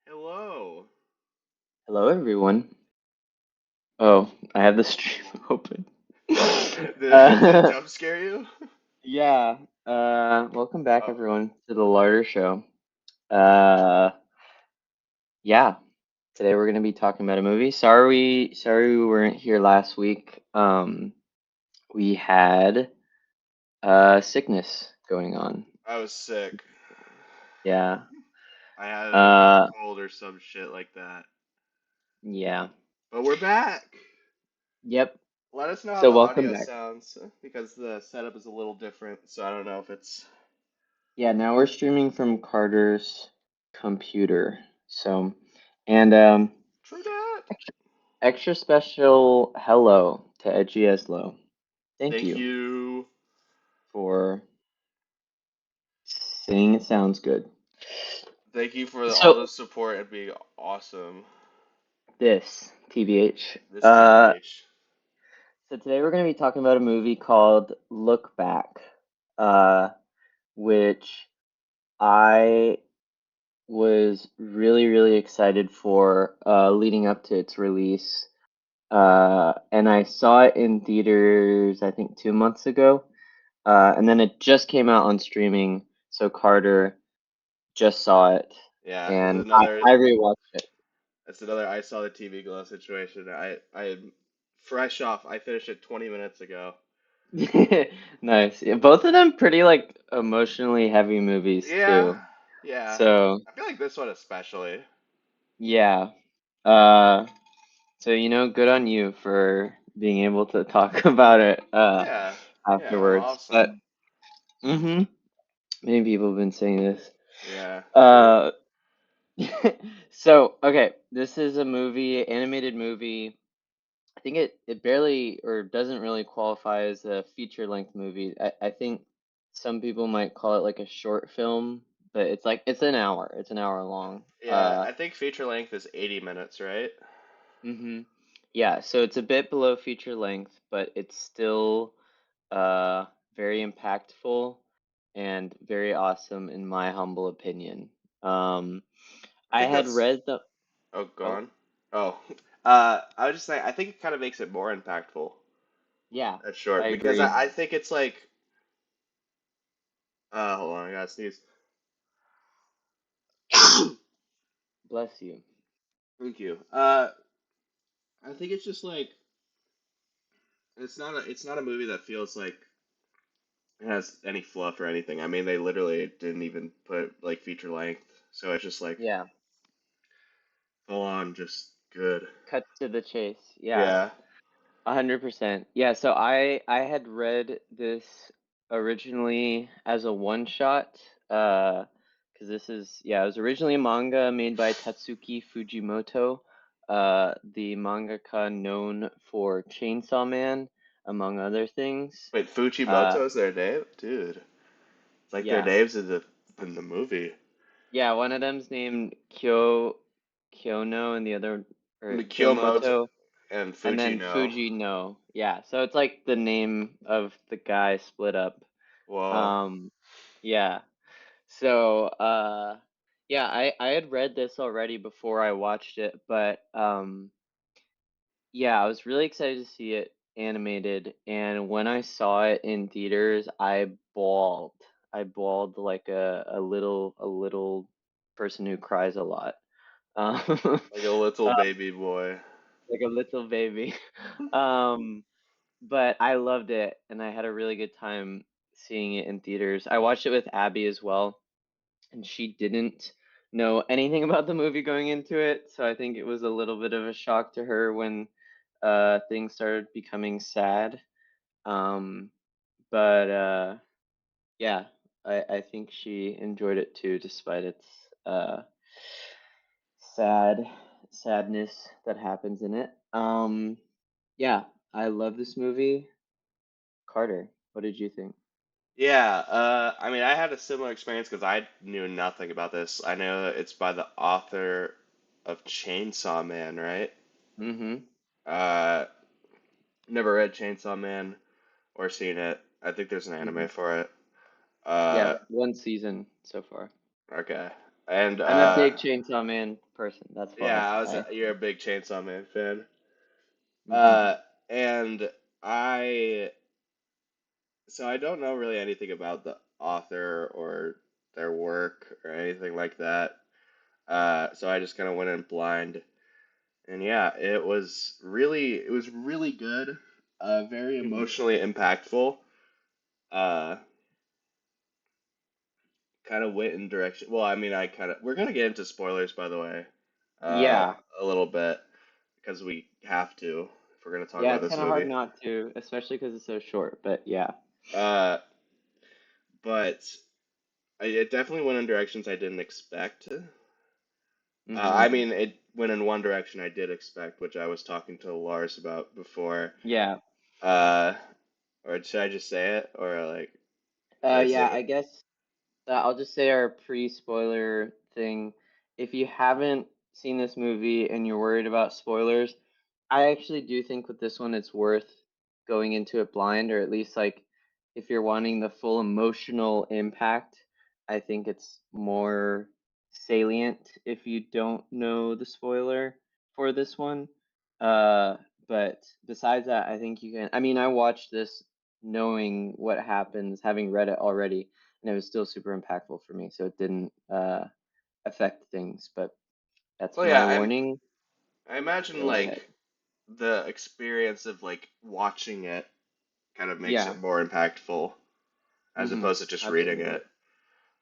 Hello. Hello, everyone. Oh, I have the stream open. Did it Uh, jump scare you? yeah. Welcome back, Oh, everyone, to the Larter Show. Uh, yeah. Today we're gonna be talking about a movie. Sorry we weren't here last week. We had sickness going on. I was sick. Yeah. I had a Uh, cold or some shit like that. yeah. But we're back. Yep. Let us know how So the welcome audio back. sounds because the setup is a little different, so I don't know if it's Yeah. Now we're streaming from Carter's computer. So, and true that. extra special hello to Edgy Eslo. Thank Thank you you. for saying it sounds good. Thank you for all So the support and being awesome. this, TBH. This TBH. So today we're going to be talking about a movie called Look Back, uh, which I was really excited for leading up to its release. And I saw it in theaters, I think 2 months ago. And then it just came out on streaming, so Carter just saw it, Yeah, and I rewatched it's another I saw the TV glow situation. I am fresh off. I finished it 20 minutes ago. it. Nice. Yeah, both of them pretty like emotionally heavy movies Yeah, too. yeah. So I feel like this one especially. yeah. Uh, so good on you for being able to talk about it Yeah, yeah, I'm afterwards. But awesome. hmm many people have been saying this. Yeah. Uh, so okay, this is a animated movie. I think it barely or doesn't really qualify as a feature length movie. I think some people might call it like a short film, but it's an hour. It's an hour long. Yeah, I think feature length is 80 minutes, right? Hmm Yeah, so it's a bit below feature length, but it's still uh very impactful and very awesome in my humble opinion. Um, I I think had that's. read the Oh, oh gone. Oh, I was just saying. I think it kind of makes it more impactful yeah, at I short because agree. I think it's like. Hold on, I gotta sneeze. Bless you. Thank you. I think it's just like it's not a movie that feels like it has any fluff or anything. I mean, they literally didn't even put like feature length, so it's just like Yeah, full on, just good. cut to the chase. Yeah. Yeah. 100%. Yeah, so I had read this originally as a one shot, because this is yeah, it was originally a manga made by Tatsuki Fujimoto, the mangaka known for Chainsaw Man, among other things. Wait, Uh, Fujimoto's their name, dude. It's like their yeah, names in the movie. yeah, one of them's named Kyono, and the other or Kyomoto Kyomoto. and And Fuji then no. Fuji no. Yeah. So it's like the name of the guy split up. Whoa. Um yeah. So yeah, I had read this already before I watched it, but yeah, I was really excited to see it animated, and when I saw it in theaters, I bawled. I bawled like a little person who cries a lot. Um, Like a little baby boy. like a little baby. Um but I loved it and I had a really good time seeing it in theaters. I watched it with Abby as well, and she didn't know anything about the movie going into it, so I think it was a little bit of a shock to her when things started becoming sad. Um, but yeah, I think she enjoyed it too, despite its uh, sad sadness that happens in it. Yeah, I love this movie. Carter, what did you think? Yeah, I mean, I had a similar experience because I knew nothing about this. I know that it's by the author of Chainsaw Man, right? Mm-hmm. Uh, Never read Chainsaw Man or seen it. I think there's an Mm-hmm. anime for it. Yeah, Uh, one season so far. okay. And I'm a big Chainsaw Man person. That's why Yeah, I. you're a big Chainsaw Man fan. Hmm. Uh, and I so I don't know really anything about the author or their work or anything like that. So I just kind of went in blind, and yeah, it was really good. Very Hmm. emotionally impactful. Uh, kind of went in direction. Well, I mean, we're gonna get into spoilers, by the way, uh, Yeah, a little bit because we have to if we're gonna talk yeah, about it's this kind of hard movie. not to, especially because it's so short. But yeah. Uh, but it definitely went in directions I didn't expect. Hmm. I mean, it went in one direction I did expect, which I was talking to Lars about before. Yeah. Uh, or should I just say it, or like should I Yeah. save I it? guess I'll just say our pre-spoiler thing. If you haven't seen this movie and you're worried about spoilers, I actually do think with this one it's worth going into it blind, or at least like if you're wanting the full emotional impact, I think it's more salient if you don't know the spoiler for this one. Uh, but besides that, I think you can. I mean, I watched this knowing what happens, having read it already, and it was still super impactful for me, so it didn't affect things. But that's Well, my yeah, warning. I imagine Go ahead. like the experience of like watching it kind of makes it Yeah. more impactful as Mm-hmm. opposed to just reading Absolutely. it.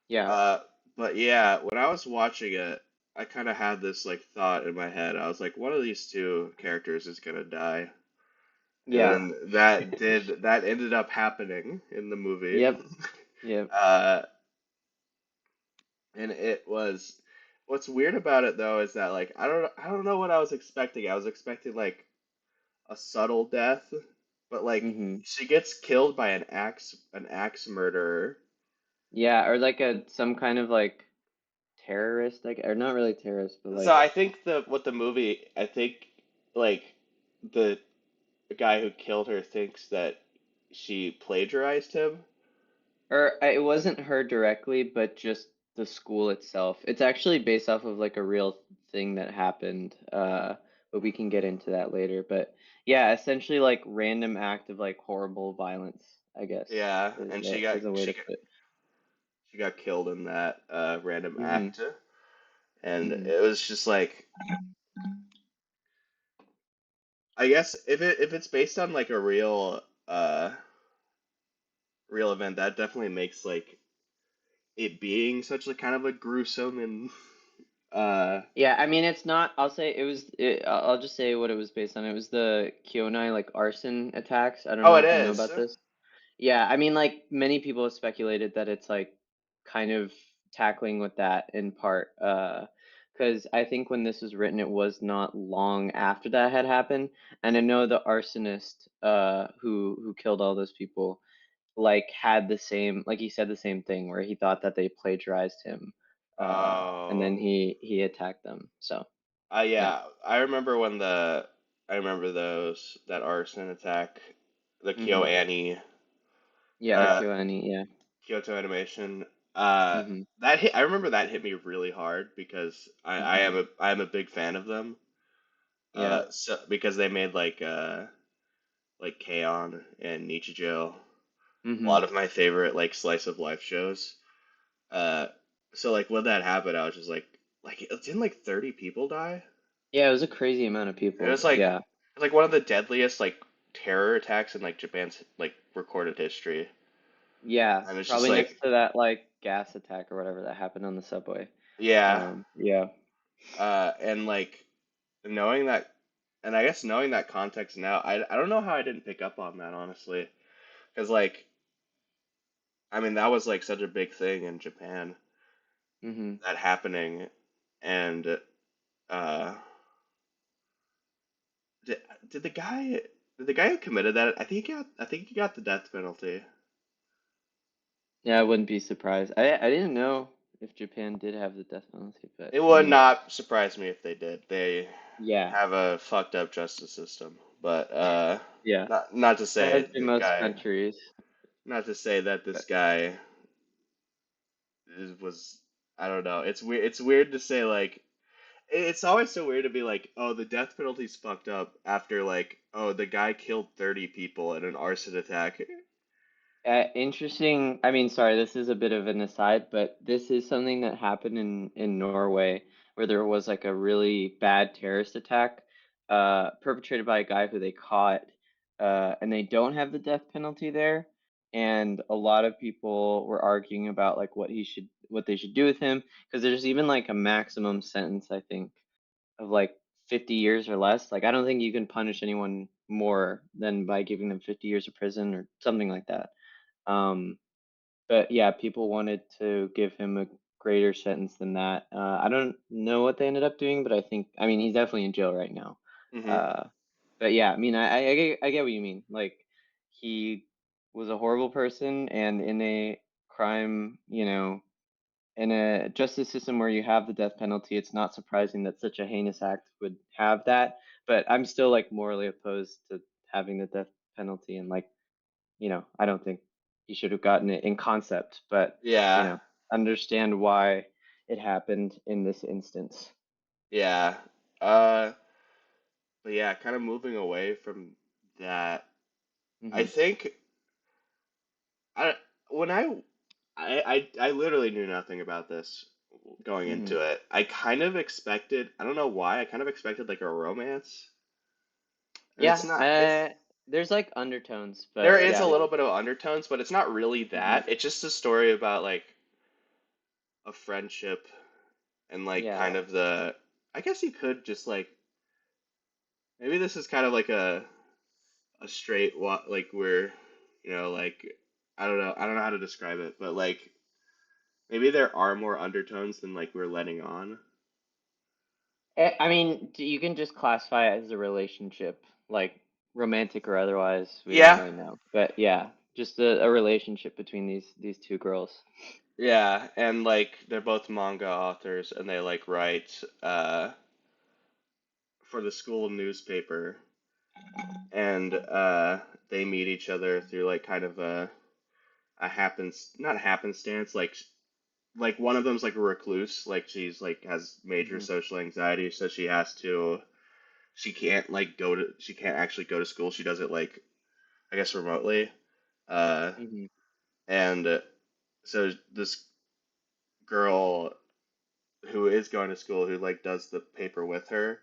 Yeah. But yeah, when I was watching it, I kind of had this like thought in my head. I was like, one of these two characters is gonna die. And Yeah. then that ended up happening in the movie. Yep. Yep. Uh, and it was what's weird about it though is that like I don't know what I was expecting. I was expecting like a subtle death, but like Mm-hmm. she gets killed by an axe murderer. Yeah, or like a some kind of like terrorist, like or not really terrorist, but So like I think I think like the guy who killed her thinks that she plagiarized him. or it wasn't her directly, but just the school itself. It's actually based off of like a real thing that happened. But we can get into that later. But yeah, essentially like random act of like horrible violence, I guess, Yeah, and is a way to put it. she got killed in that random Mm-hmm. act, and Mm-hmm. it was just like I guess if it's based on like a real event, that definitely makes like it being such a kind of a gruesome and uh Yeah, I mean it's not. I'll say it was. I'll just say what it was based on. It was the Kyonai like arson attacks. I don't oh know it if you know is. about this. Yeah, I mean like many people have speculated that it's like kind of tackling with that in part. Because I think when this was written, it was not long after that had happened, and I know the arsonist who killed all those people like had the same like he said the same thing where he thought that they plagiarized him and then Oh he attacked them. So yeah. yeah, I remember those that arson attack, the Hmm. KyoAni Yeah, uh KyoAni, yeah. Kyoto Animation. Hmm. I remember that hit me really hard because Hmm. I am a big fan of them. Yeah. So because they made like K-On! And Nichijou, a Hmm. lot of my favorite like slice of life shows. Uh, so like when that happened, I was just like didn't like 30 people die? Yeah, it was a crazy amount of people. It Yeah. was like one of the deadliest like terror attacks in like Japan's like recorded history. Yeah, And it's just probably like next to that like gas attack or whatever that happened on the subway. yeah, Yeah. and like knowing that, and I guess knowing that context now, I don't know how I didn't pick up on that honestly, because like I mean that was like such a big thing in Japan Hmm. that happening, and uh, did, did the guy did the guy who committed that? I think he got the death penalty. Yeah, I wouldn't be surprised. I didn't know if Japan did have the death penalty, but It I would mean, not surprise me if they did. They yeah. have a fucked up justice system, but Yeah. not to As say do the most guy, countries. not to say that this But guy was I don't know. It's weird to say like it's always so weird to be like, oh, the death penalty's fucked up after like, oh, the guy killed 30 people in an arson attack. Interesting. I mean, sorry, this is a bit of an aside, but this is something that happened in Norway where there was like a really bad terrorist attack perpetrated by a guy who they caught and they don't have the death penalty there. And a lot of people were arguing about like what they should do with him because there's even like a maximum sentence, I think, of like 50 years or less. Like I don't think you can punish anyone more than by giving them 50 years of prison or something like that. Um, but yeah, people wanted to give him a greater sentence than that. I don't know what they ended up doing, but I mean, he's definitely in jail right now. Hmm. Uh, but yeah, I mean, I get what you mean. Like, he was a horrible person, and in a crime, in a justice system where you have the death penalty, it's not surprising that such a heinous act would have that. But I'm still like morally opposed to having the death penalty, and like I don't think he should have gotten it in concept, but you Yeah, know, understand why it happened in this instance. yeah. But yeah, kind of moving away from that. I Hmm. think I when I literally knew nothing about this going Hmm. into it. I kind of expected, I don't know why, I kind of expected like a romance. And it's Yeah, not, it's there's like undertones, there but is a yeah. little bit of undertones, but it's not really Hmm. that. It's just a story about like a friendship and like kind Yeah. of I guess you could just like maybe this is kind of like a straight like we're like I don't know how to describe it, but like maybe there are more undertones than like we're letting on. I mean, you can just classify it as a relationship, like romantic or otherwise. We don't Yeah. really know, but yeah, just a relationship between these two girls. Yeah, and like they're both manga authors and they like write for the school newspaper, and they meet each other through like kind of a happens not happenstance, like one of them's like a recluse, like she's like has major Hmm. social anxiety, so she can't like she can't actually go to school. She does it like I guess remotely. Uh Hmm. and so this girl who is going to school, who like does the paper with her,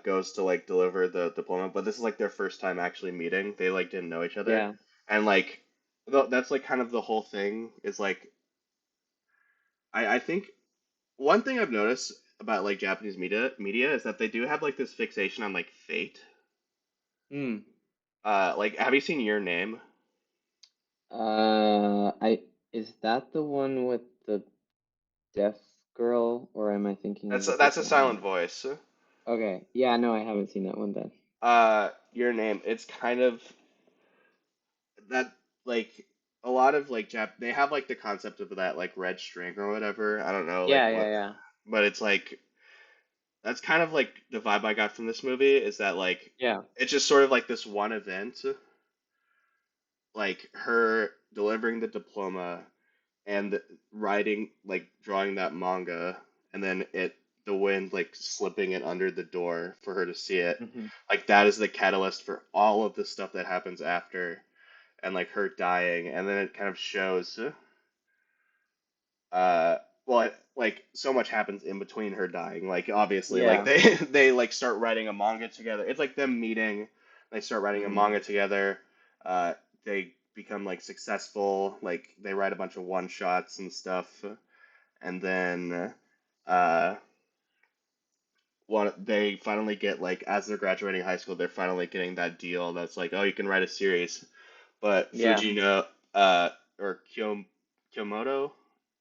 goes to like deliver the diploma, but this is like their first time actually meeting. They like didn't know each other, Yeah. and like that's like kind of the whole thing is like I think one thing I've noticed about like Japanese media is that they do have like this fixation on like fate. Hmm. Like have you seen Your Name? I is that the one with the deaf girl, or am I thinking of a That's a different silent one? voice. Okay, yeah, no, I haven't seen that one then. Your Name. It's kind of that like a lot of like they have like the concept of that like red string or whatever. I don't know like Yeah, yeah, what, yeah, but it's like that's kind of like the vibe I got from this movie is that like yeah. it's just sort of like this one event, like her delivering the diploma and writing like drawing that manga, and then the wind like slipping it under the door for her to see it. Hmm. Like that is the catalyst for all of the stuff that happens after, and like her dying, and then it kind of shows uh like so much happens in between her dying, like obviously like Yeah. they like start writing a manga together. It's like them meeting, they start writing a Hmm. manga together. They become like successful, like they write a bunch of one shots and stuff, and then uh one they finally get like as they're graduating high school, they're finally getting that deal that's like, oh, you can write a series. But Yeah. Fujino or Kyomoto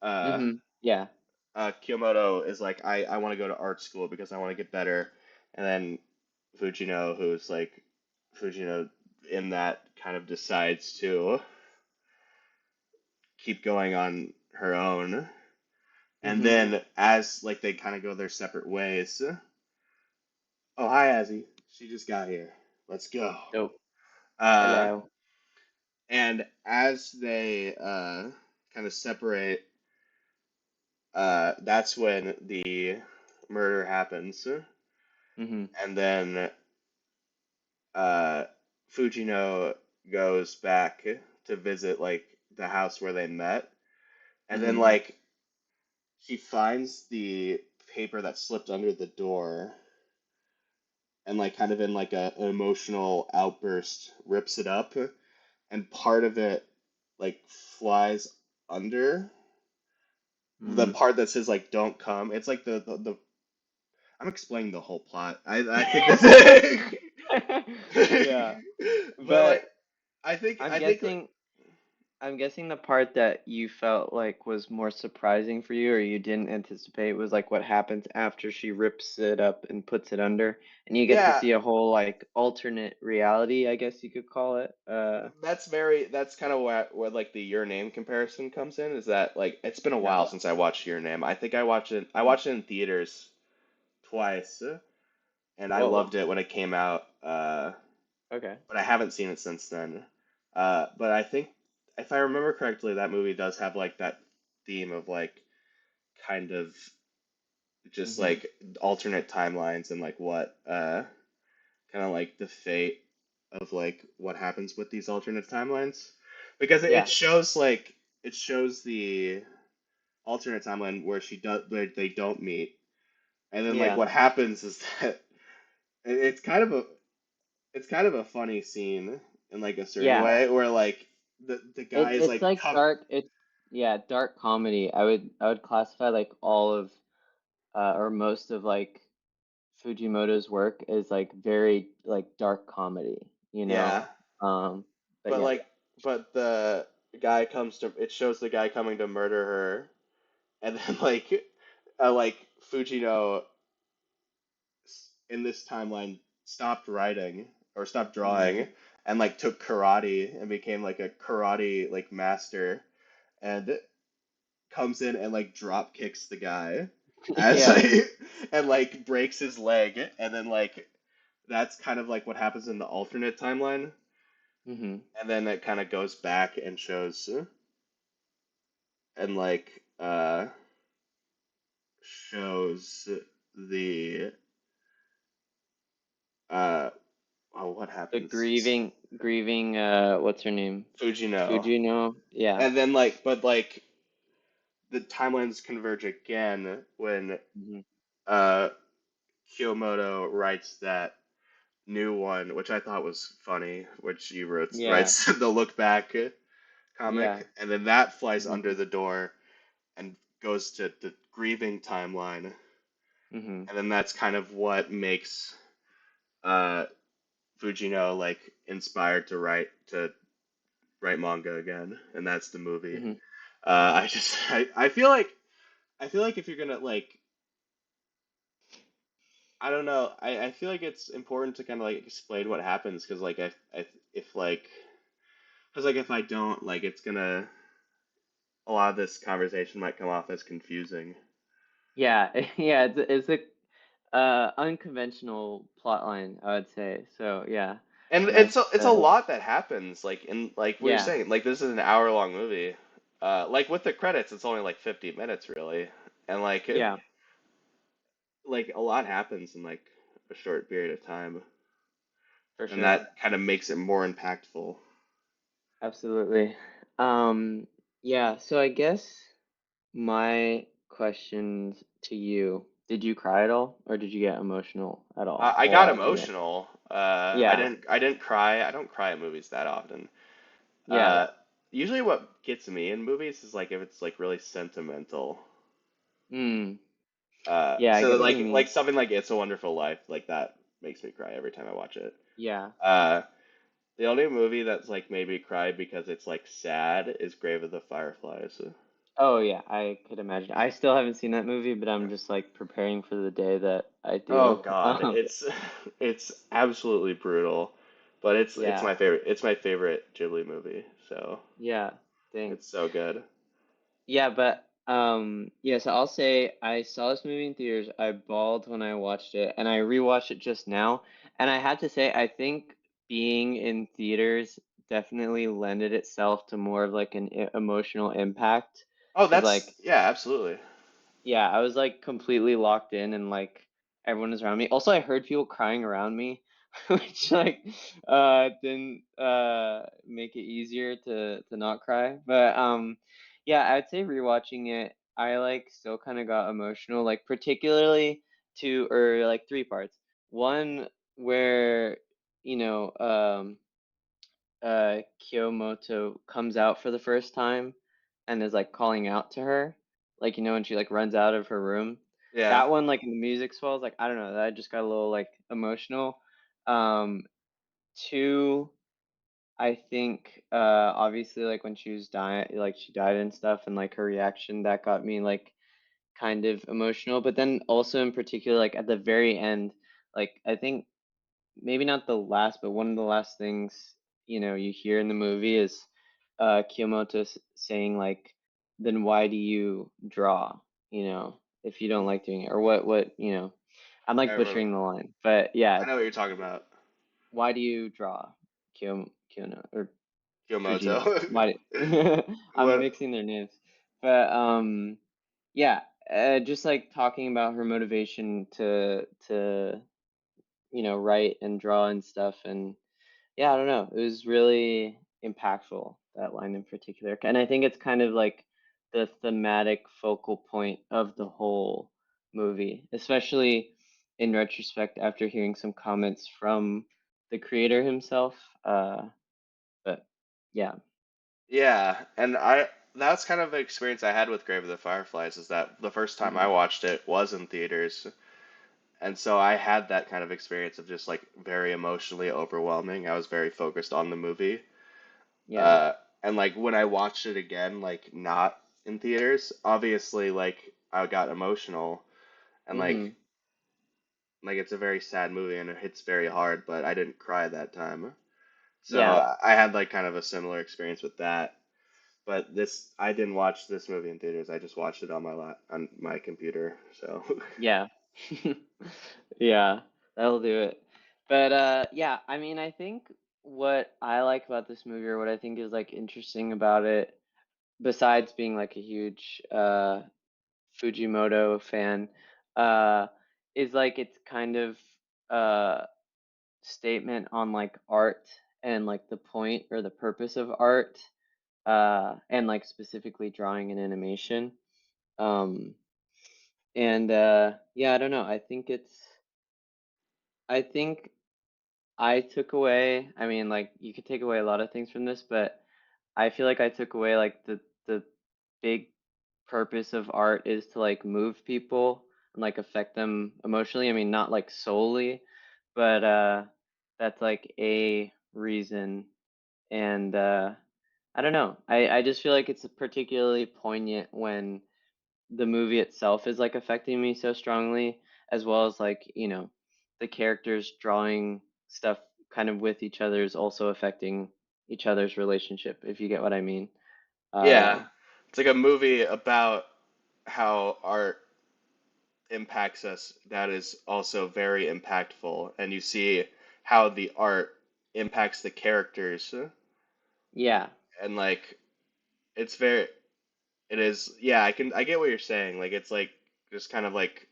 uh Hmm. Yeah. Kyomoto is like, I want to go to art school because I want to get better. And then Fujino, who's like, Fujino in that kind of decides to keep going on her own. And Hmm. then as like they kind of go their separate ways, oh, hi, Azzy. She just got here. Let's go. Dope. Uh, Hello. and as they kind of separate, that's when the murder happens, Mhm. and then uh, Fujino goes back to visit like the house where they met, and then Mhm. like she finds the paper that slipped under the door, and like kind of in like an emotional outburst rips it up, and part of it like flies under the Mm. part that says like "Don't come." It's like the I'm explaining the whole plot. I think that's Yeah, but like but I I'm think guessing I'm guessing the part that you felt like was more surprising for you or you didn't anticipate was like what happens after she rips it up and puts it under, and you get to yeah, see a whole like alternate reality, I guess you could call it. that's kind of what like the Your Name comparison comes in, is that like it's been a Yeah. while since I watched Your Name. I think I Mhm. watched it in theaters twice, and I Whoa. loved it when it came out. Okay. But I haven't seen it since then. But I think if I remember correctly, that movie does have like that theme of like kind of just Mhm. like alternate timelines and like what kind of like the fate of like what happens with these alternate timelines, because Yeah. it shows the alternate timeline where she does where they don't meet, and then like Yeah. what happens is that it's kind of a funny scene in like a certain Yeah. way where like the guy is It's like like come dark. It's yeah, dark comedy. I would classify like all of or most of like Fujimoto's work is like very like dark comedy, you know? yeah, Um, but but yeah. like but the guy comes to it shows the guy coming to murder her, and then like Fujino in this timeline stopped writing or stopped Hmm. drawing and like took karate and became like a karate like master, and comes in and like drop kicks the guy as Yeah. like and like breaks his leg, and then like that's kind of like what happens in the alternate timeline, Hmm. and then it kind of goes back and shows and like shows the uh oh what The happens. grieving what's her name? Fujino, Fujino? Yeah. and then like but like the timelines converge again when Hmm. uh Kyomoto writes that new one, which I thought was funny, which he Yeah. writes the Look Back Yeah. comic, and then that flies Hmm. under the door and goes to the grieving timeline, Hmm. and then that's kind of what makes uh, Fujino like inspired to write manga again, and that's the movie. Hmm. I feel like if you're gonna like I don't know. I feel like it's important to kind of like explain what happens, because like I if like because like if I don't, like it's gonna a lot of this conversation might come off as confusing. Yeah. Yeah. It's a unconventional plot line, I would say. So yeah, And that's it's a lot that happens, like in like we were yeah. saying, like this is an hour long movie. Like with the credits, it's only like 50 minutes really, and Yeah, like a lot happens in like a short period of time, for and sure. that kind of makes it more impactful. Absolutely. Um, yeah, so I guess my questions to you, did you cry at all or did you get emotional at all I while got watching it? emotional. Yeah. I didn't cry. I don't cry at movies that often. Yeah. Uh, Usually what gets me in movies is like if it's like really sentimental. Mm. Yeah, I So get what you like mean. something like It's a Wonderful Life, like that makes me cry every time I watch it. Yeah. Uh, the only movie that's like made me cry because it's like sad is Grave of the Fireflies. Oh yeah, I could imagine. I still haven't seen that movie, but I'm just like preparing for the day that I Oh do. God, it's absolutely brutal, but Yeah. it's my favorite Ghibli movie, so Yeah. Dang. it's so good. Yeah, but yeah, so I'll say I saw this movie in theaters. I bawled when I watched it, and I rewatched it just now. And I had to say, I think being in theaters definitely lended itself to more of like an emotional impact. Oh, Because like that's yeah, absolutely. Yeah, I was like completely locked in and like everyone was around me. Also, I heard people crying around me, which like didn't make it easier to not cry. But yeah, I'd say rewatching it, I like still kind of got emotional, like particularly to or like three parts. One where, you know, Kyomoto comes out for the first time and is like calling out to her, like when she like runs out of her room. Yeah, That one, like in the music swells, like I don't know, that just got a little like emotional. Um, Two, I think obviously like when she was dying, like she died and stuff, and like her reaction that got me like kind of emotional. But then also in particular, like at the very end, like I think maybe not the last, but one of the last things, you hear in the movie is Kiyomoto saying like, then why do you draw, if you don't like doing it, or what. I'm I like remember. butchering the line, but yeah, I know what you're talking about. why do you draw Kiyono or Fujino? Kyomoto. Why I'm What? mixing their names. But yeah, just like talking about her motivation to write and draw and stuff. And yeah, I don't know. It was really impactful, that line in particular. And I think it's kind of like the thematic focal point of the whole movie, especially in retrospect after hearing some comments from the creator himself. But yeah. Yeah, and that's kind of the experience I had with Grave of the Fireflies is that the first time I Hmm. watched it was in theaters. And so I had that kind of experience of just like very emotionally overwhelming. I was very focused on the movie. Yeah. Uh, and like when I watched it again, like not in theaters, obviously like I got emotional and Hmm. like it's a very sad movie and it hits very hard, but I didn't cry that time. So Yeah. I had like kind of a similar experience with that. But this I didn't watch this movie in theaters. I just watched it on on my computer. So Yeah. Yeah, that'll do it. But yeah, I mean, I think what I like about this movie or what I think is like interesting about it, besides being like a huge Fujimoto fan, uh is like it's kind of uh statement on like art and like the point or the purpose of art, and like specifically drawing and animation. Um and yeah, I don't know. I think I took away, I mean, like you could take away a lot of things from this, but I feel like I took away like the big purpose of art is to like move people and like affect them emotionally. I mean, not like solely, but that's like a reason. And I don't know. I just feel like it's particularly poignant when the movie itself is like affecting me so strongly, as well as like, the characters drawing stuff kind of with each other is also affecting each other's relationship, if you get what I mean. yeah, Uh, it's like a movie about how art impacts us that is also very impactful, and you see how the art impacts the characters, yeah, and like it's very, it is, yeah, I get what you're saying. Like it's like just kind of like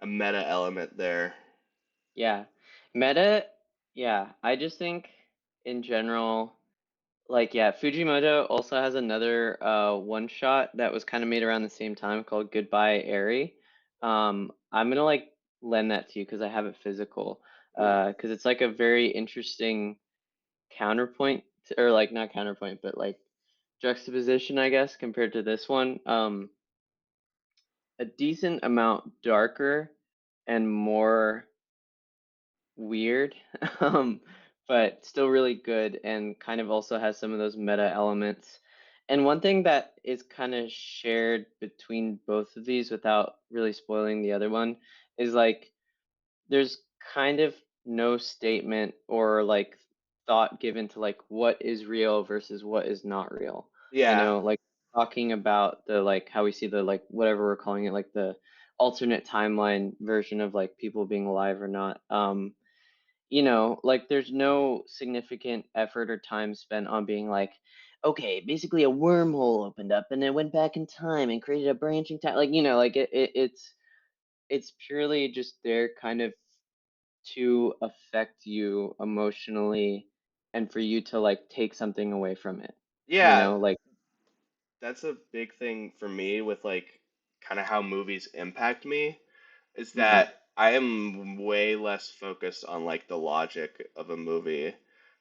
a meta element there. yeah. Meta, yeah, I just think in general, like, yeah, Fujimoto also has another one shot that was kind of made around the same time called Goodbye Eri. I'm gonna like lend that to you because I have it physical. Ooh. Because it's like a very interesting counterpoint or like not counterpoint, but like juxtaposition, I guess, compared to this one. A decent amount darker and more weird, um, but still really good and kind of also has some of those meta elements. And one thing that is kind of shared between both of these without really spoiling the other one is like there's kind of no statement or like thought given to like what is real versus what is not real. Yeah, Like talking about the like how we see the like whatever we're calling it, like the alternate timeline version of like people being alive or not. Like there's no significant effort or time spent on being like, okay, basically a wormhole opened up and it went back in time and created a branching time. Like, like it's purely just there kind of to affect you emotionally and for you to like take something away from it. Yeah, Like, that's a big thing for me with like kind of how movies impact me is hmm that I am way less focused on like the logic of a movie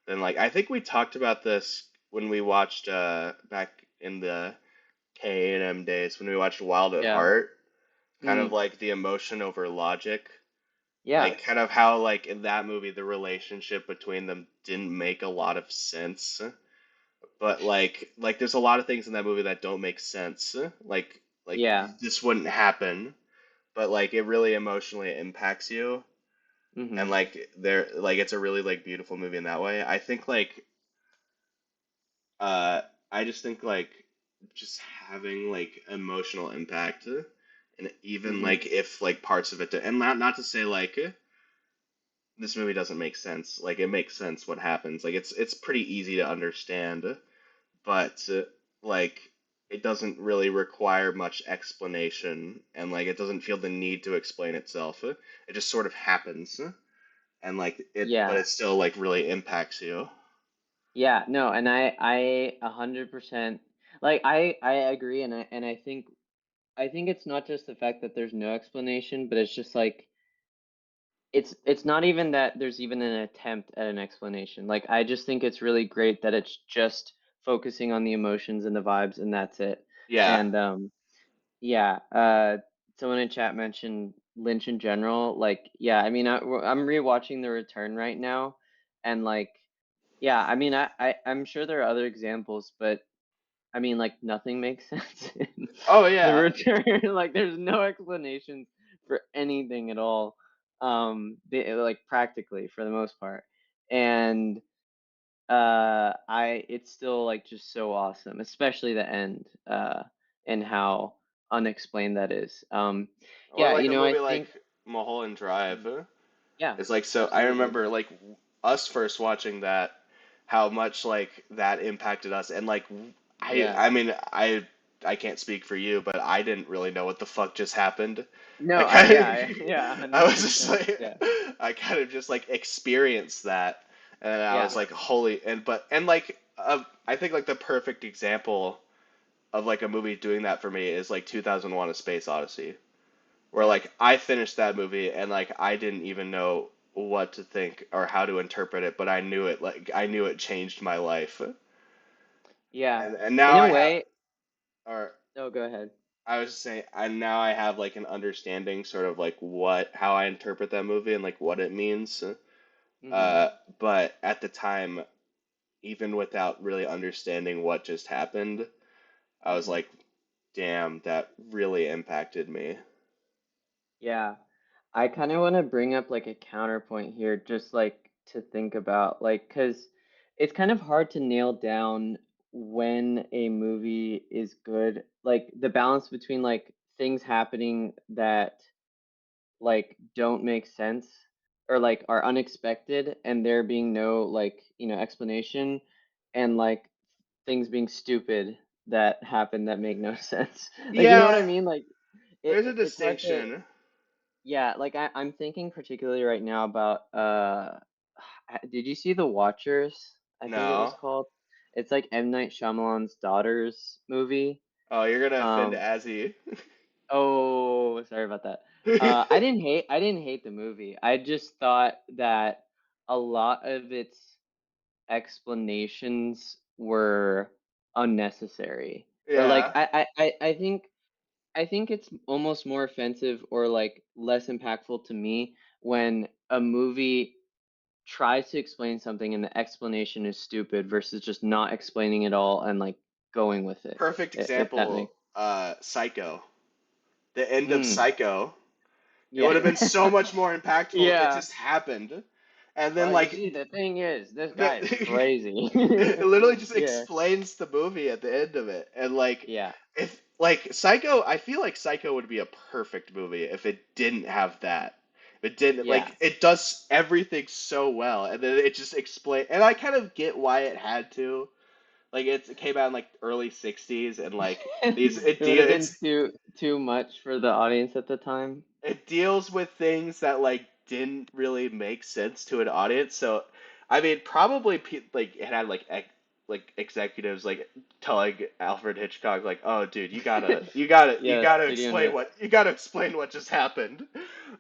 than like I think we talked about this when we watched back in the K&M days when we watched Wild at yeah. Heart, kind of Mm, like the emotion over logic. yeah. Like kind of how like in that movie the relationship between them didn't make a lot of sense. But like there's a lot of things in that movie that don't make sense. Like Yeah. this wouldn't happen, but like it really emotionally impacts you. And hmm like there like it's a really like beautiful movie in that way. I think like uh I just think like just having like emotional impact and even hmm like if like parts of it and not to say like this movie doesn't make sense. Like it makes sense what happens. Like it's pretty easy to understand, but like it doesn't really require much explanation and like it doesn't feel the need to explain itself. It just sort of happens and like it but Yeah. it still like really impacts you. Yeah. No, and I 100% like I agree, and I think it's not just the fact that there's no explanation, but it's just like it's not even that there's even an attempt at an explanation. Like I just think it's really great that it's just focusing on the emotions and the vibes and that's it. Yeah. And yeah, someone in chat mentioned Lynch in general. Like yeah, I mean I'm rewatching The Return right now and like yeah, I mean I'm sure there are other examples, but I mean, like nothing makes sense in Oh the yeah. return. Like there's no explanations for anything at all. Like practically for the most part. And I it's still like just so awesome, especially the end, and how unexplained that is. Or Yeah, like a I movie like think Mulholland Drive. Mhm. Yeah, It's like so I absolutely. remember like us first watching that how much like that impacted us and like Yeah. I mean I can't speak for you but I didn't really know what the fuck just happened. No, I kind of yeah, I was just 100%. like Yeah. I kind of just like experienced that and I was Yeah. like holy and like I think like the perfect example of like a movie doing that for me is like 2001 A Space Odyssey where Yeah. like I finished that movie and like I didn't even know what to think or how to interpret it, but I knew it like I knew it changed my life. Yeah. And In now a I have way, or oh, go ahead. I was just saying I now I have like an understanding sort of like what how I interpret that movie and like what it means. hmm Uh but at the time even without really understanding what just happened, I was hmm like damn that really impacted me. Yeah. I kind of want to bring up like a counterpoint here, just like to think about, like, because it's kind of hard to nail down when a movie is good, like the balance between like things happening that like don't make sense or like are unexpected and there being no like, explanation and like things being stupid that happen that make no sense. Like, you know what I Yeah, mean? Like there's a it's hard to distinction. yeah, like I'm thinking particularly right now about did you see The Watchers? I think it was No. called. It's like M. Night Shyamalan's daughter's movie. Oh, you're gonna offend Um Azzy. oh, sorry about that. I didn't hate the movie. I just thought that a lot of its explanations were unnecessary. Or like Yeah. I think it's almost more offensive or like less impactful to me when a movie tries to explain something and the explanation is stupid versus just not explaining it all and like going with it. Perfect If that example, makes Psycho. The end of mm, Psycho. It yeah. would have been so much more impactful if it Yeah. just happened. And then Well, you like see, the thing is, this the, guy is crazy. it literally just Yeah. explains the movie at the end of it. And like Yeah. if like Psycho, I feel like Psycho would be a perfect movie if it didn't have that. If it didn't Yeah. like it does everything so well and then it just explain and I kind of get why it had to. Like it came out in like early '60s, and like these It it would deal have been it's too much for the audience at the time. it deals with things that like didn't really make sense to an audience. So, I mean, probably like it had like like executives like telling Alfred Hitchcock like, "Oh, dude, Yeah, studio notes. you gotta explain what just happened."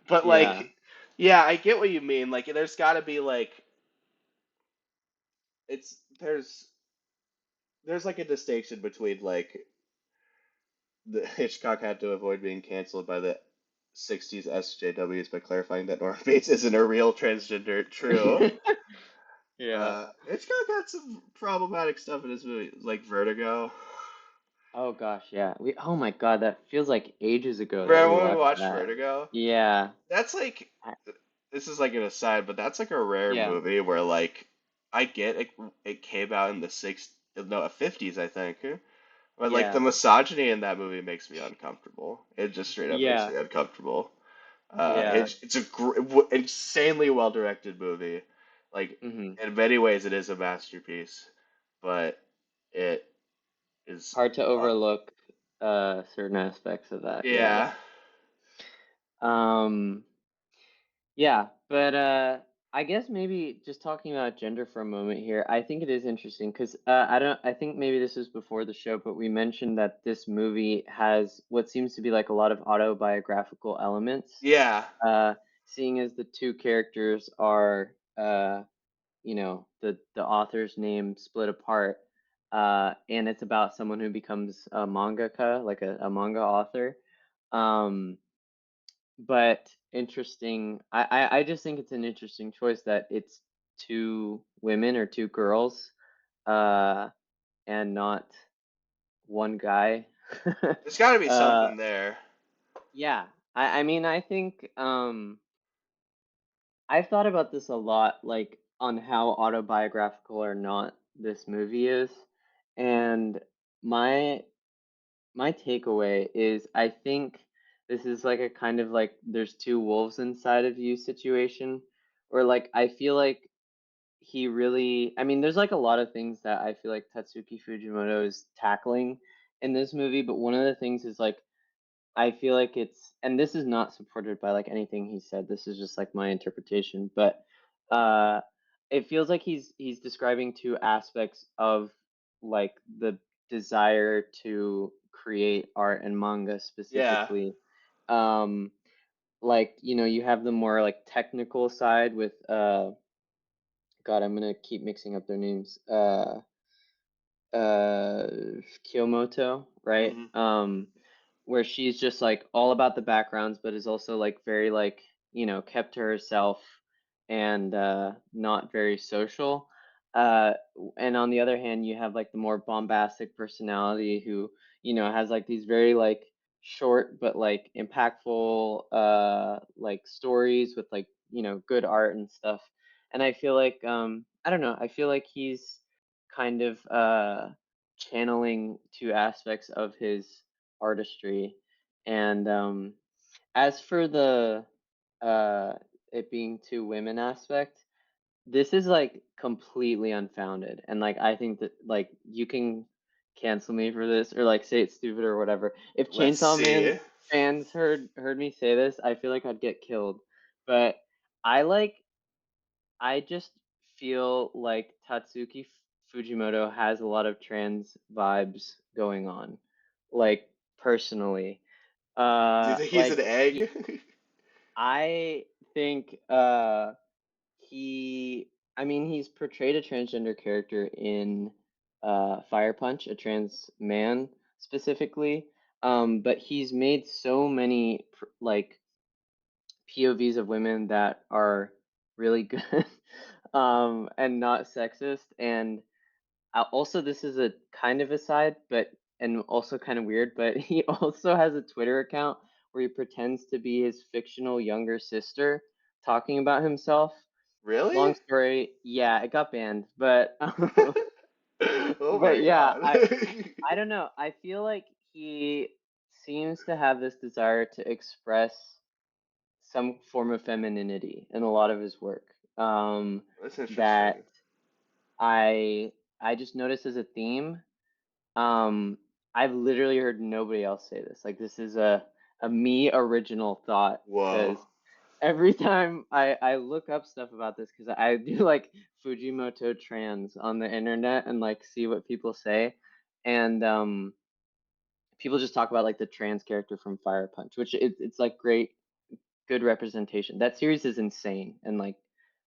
But Yeah. like, yeah, I get what you mean. Like, there's got to be like it's there's like a distinction between like the Hitchcock had to avoid being canceled by the '60s SJWs by clarifying that Norman Bates isn't a real transgender. True. Yeah. Hitchcock had some problematic stuff in his movie, like Vertigo. Oh gosh, yeah. Oh my God, that feels like ages ago that we Remember when we watched watched that. Vertigo? Yeah. That's like, I- this is like an aside, but that's like a rare Yeah. movie where like, I get it, it came out in the no, '50s, I think. But like the Yeah. misogyny in that movie makes me uncomfortable. It just straight up makes Yeah. me uncomfortable. Yeah. It's a insanely well directed movie. Like Hmm. in many ways, it is a masterpiece, but it is Hard to overlook certain aspects of that. Yeah. yeah. Um Yeah, but I guess maybe just talking about gender for a moment here, I think it is interesting because I think maybe this was before the show, but we mentioned that this movie has what seems to be like a lot of autobiographical elements, Yeah. uh, seeing as the two characters are, the author's name split apart, and it's about someone who becomes a mangaka, like a manga author. Um, but interesting. I just think it's an interesting choice that it's two women or two girls, uh, and not one guy. There's got to be uh, something there. yeah. I mean, I think I've thought about this a lot, like on how autobiographical or not this movie is, and my my takeaway is I think this is like a kind of like there's two wolves inside of you situation, or like I feel like he really, I mean, there's like a lot of things that I feel like Tatsuki Fujimoto is tackling in this movie, but one of the things is like I feel like it's, and this is not supported by like anything he said. This is just like my interpretation, but uh, it feels like he's describing two aspects of like the desire to create art and manga Yeah. specifically. Um, like you have the more like technical side with God, I'm gonna keep mixing up their names. Uh Kyomoto, right? Hmm. Where she's just like all about the backgrounds, but is also like very like, kept to herself and not very social. And on the other hand, you have like the more bombastic personality who, has like these very like short but like impactful like stories with like, good art and stuff. And I feel like I don't know, I feel like he's kind of channeling two aspects of his artistry. And as for the uh, it being two women aspect, this is like completely unfounded. And like I think that like you can cancel me for this or like say it's stupid or whatever. If Let's Chainsaw Man see. fans heard me say this, I feel like I'd get killed. But I like I just feel like Fujimoto has a lot of trans vibes going on, like personally. Do you think he's an Like egg? I think I mean he's portrayed a transgender character in Fire Punch, a trans man specifically. But he's made so many like POVs of women that are really good and not sexist. And also, this is a kind of aside, but and also kind of weird, but he also has a Twitter account where he pretends to be his fictional younger sister talking about himself. Really? Long story, yeah, it got banned, but Oh but my yeah, God. I don't know. I feel like he seems to have this desire to express some form of femininity in a lot of his work. That's That interesting. I I just noticed as a theme. Um, I've literally heard nobody else say this. Like this is a me original thought Whoa. because every time I look up stuff about this because I do like Fujimoto trans on the internet and like see what people say, and people just talk about like the trans character from Fire Punch, which it's like great, good representation. That series is insane, and like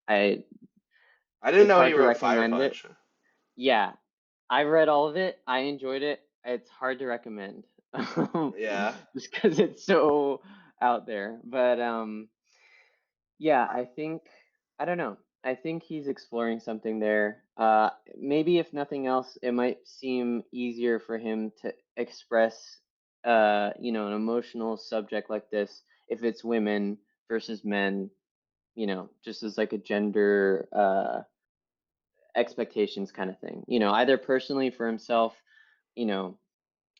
I, I didn't it's know he hard to wrote Fire recommend it. Punch. Yeah, I read all of it. I enjoyed it. It's hard to recommend, Yeah. just because it's so out there. But yeah, I don't know. I think he's exploring something there. Maybe if nothing else, it might seem easier for him to express, an emotional subject like this if it's women versus men, just as like a gender expectations kind of thing. Either personally for himself, you know,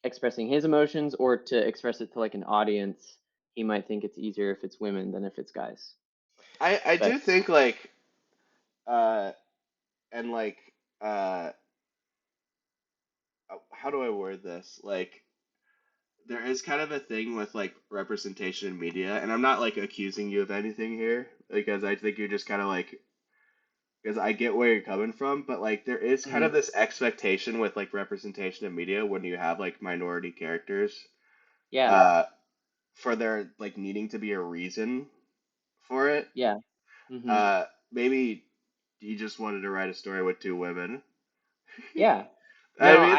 expressing his emotions, or to express it to like an audience. He might think it's easier if it's women than if it's guys. I But do think like uh and like uh how do I word this? Like there is kind of a thing with like representation in media, and I'm not like accusing you of anything here because I think you're just kind of like because I get where you're coming from, but like there is kind of mhm, this expectation with like representation in media when you have like minority characters, yeah, uh, for there like needing to be a reason for it. yeah. Hmm. Maybe you just wanted to write a story with two women. Yeah. I No, mean,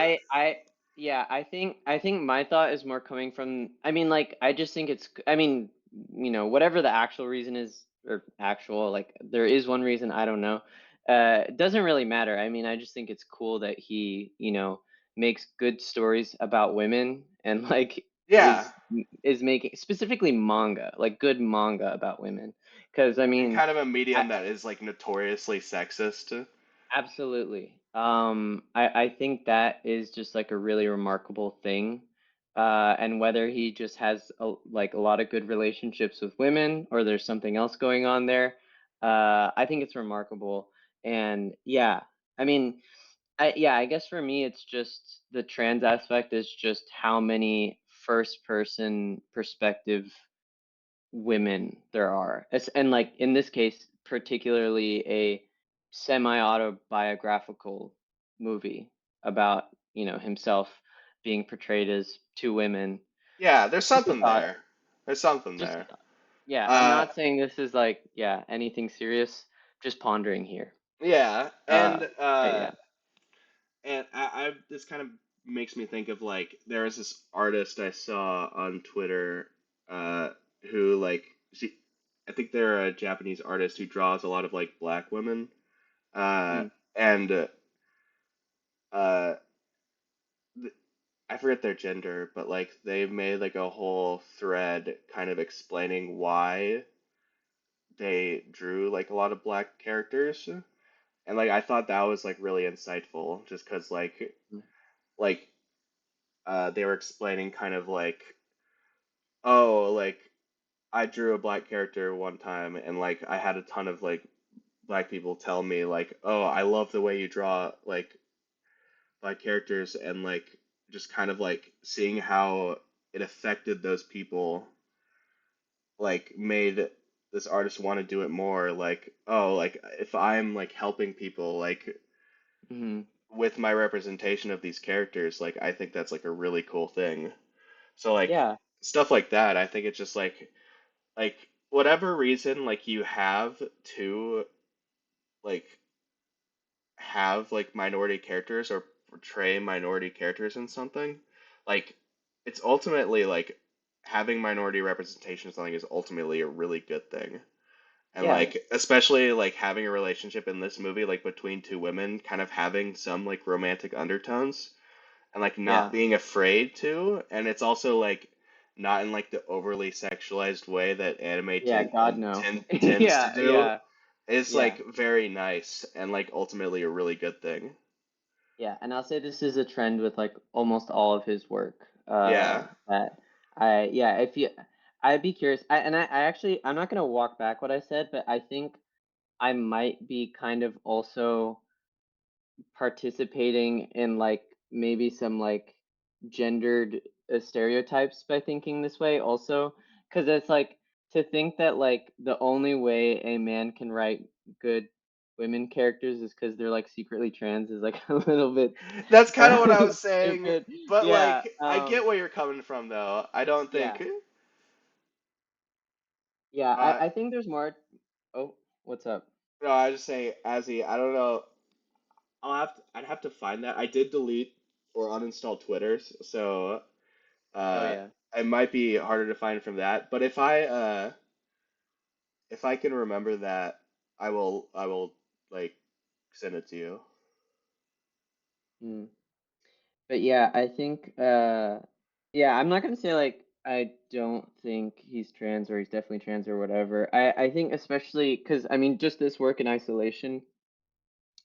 yeah, I think my thought is more coming from, I mean, like, I just think I mean, whatever the actual reason is, or actual, like, there is one reason, I don't know. It doesn't really matter. I mean, I just think it's cool that he, makes good stories about women and like yeah, is making specifically manga, like good manga about women. Because I and mean, kind of a I, medium that is like notoriously sexist. absolutely. I think that is just like a really remarkable thing. And whether he just has like a lot of good relationships with women or there's something else going on there, I think it's remarkable. And yeah, I mean, I guess for me, it's just the trans aspect is just how many first person perspective women there are. And like in this case, particularly a semi-autobiographical movie about, himself being portrayed as two women. Yeah, there's Just a something thought. there. There's something Just a there. thought. Yeah, I'm Uh, not saying this is like, yeah, anything serious. Just pondering here. yeah, Uh, but yeah. and this kind of makes me think of like there was this artist I saw on Twitter, uh, who like I think they're a Japanese artist who draws a lot of like black women, uh, Mm, and uh, th- I forget their gender, but like they've made like a whole thread kind of explaining why they drew like a lot of black characters, and like I thought that was like really insightful, just because mm, like they were explaining kind of like, oh, like I drew a black character one time, and like I had a ton of like black people tell me like, oh, I love the way you draw like black characters, and like just kind of like seeing how it affected those people, like made this artist want to do it more. Like, oh, like if I'm like helping people like mm, with my representation of these characters, like I think that's like a really cool thing. So like yeah, stuff like that, I think it's just like whatever reason like you have to like have like minority characters or portray minority characters in something, like it's ultimately like having minority representation in something is ultimately a really good thing. And yeah, like especially like having a relationship in this movie like between two women kind of having some like romantic undertones and like not yeah, being afraid to, and it's also like not in like the overly sexualized way that anime yeah, God, no. tends to Yeah, do. yeah, It's yeah. like very nice and like ultimately a really good thing. Yeah, and I'll say this is a trend with like almost all of his work. Yeah. That yeah, if you, I'd be curious. I actually, I'm not gonna walk back what I said, but I think I might be kind of also participating in like maybe some like gendered stereotypes by thinking this way also, because it's like to think that like the only way a man can write good women characters is because they're like secretly trans is like a little bit That's kind of what I was saying, stupid. but Yeah, like I get where you're coming from though. I don't yeah, think yeah. uh I think there's more. Oh, what's up? no, I just say Azzy, I don't know. I'd have to find that. I did delete or uninstall Twitter, so Oh uh yeah. it might be harder to find from that. But if I can remember that, I will like send it to you. Mm. But yeah, I think yeah, I'm not gonna say like I don't think he's trans or he's definitely trans or whatever. I think especially because I mean just this work in isolation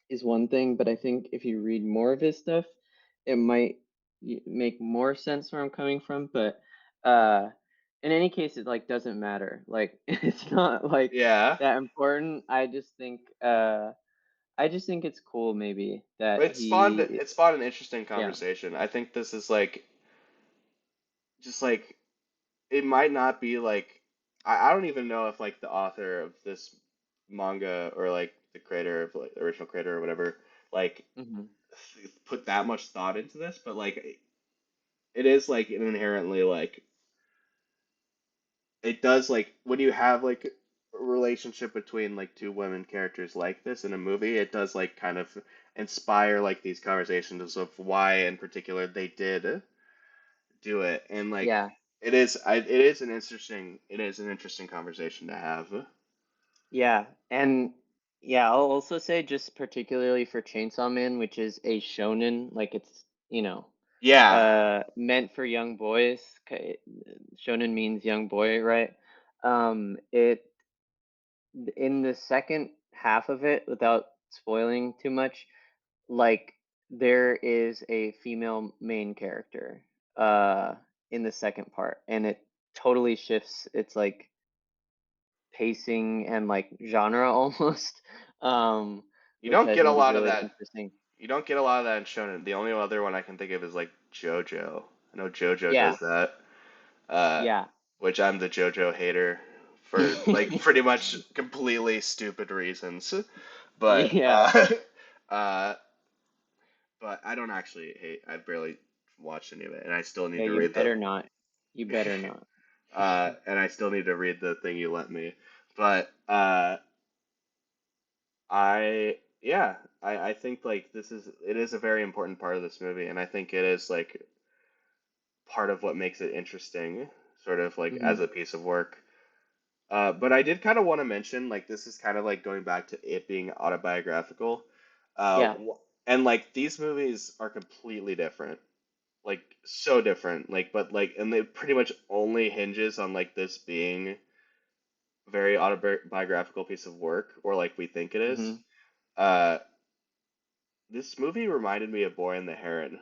is one thing, but I think if you read more of his stuff, it might make more sense where I'm coming from. But uh in any case, it like doesn't matter. Like it's not like Yeah. that important. I just think it's cool maybe that he It spawned an interesting yeah. conversation. I think this is like just like it might not be like I don't even know if like the author of this manga or like the creator of like the original creator or whatever like Hmm. put that much thought into this, but like it is like an inherently like it does like when you have like a relationship between like two women characters like this in a movie, it does like kind of inspire like these conversations of why in particular they did do it, and like Yeah. it is an interesting conversation to have. Yeah, and yeah, I'll also say just particularly for Chainsaw Man, which is a shonen, like it's, Yeah, meant for young boys. Shonen means young boy, right? It in the second half of it, without spoiling too much, like there is a female main character uh in the second part, and it totally shifts. It's like pacing and like genre almost, you which don't I get a think is lot of really that. interesting. You don't get a lot of that in shonen. The only other one I can think of is like JoJo. I know JoJo Yeah, does that, uh, yeah, which I'm the JoJo hater for like pretty much completely stupid reasons. But yeah, uh, but I don't actually hate. I barely watched any of it, and I still yeah. need to You read the better not. You better not. and I still need to read the thing you lent me. But yeah, I think like it is a very important part of this movie, and I think it is like part of what makes it interesting, sort of like as Hmm. a piece of work. But I did kind of want to mention like this is kind of like going back to it being autobiographical, Yeah. and like these movies are completely different, like so different, like but like and it pretty much only hinges on like this being a very autobiographical piece of work, or like we think it is. Hmm. Uh, this movie reminded me of Boy and the Heron.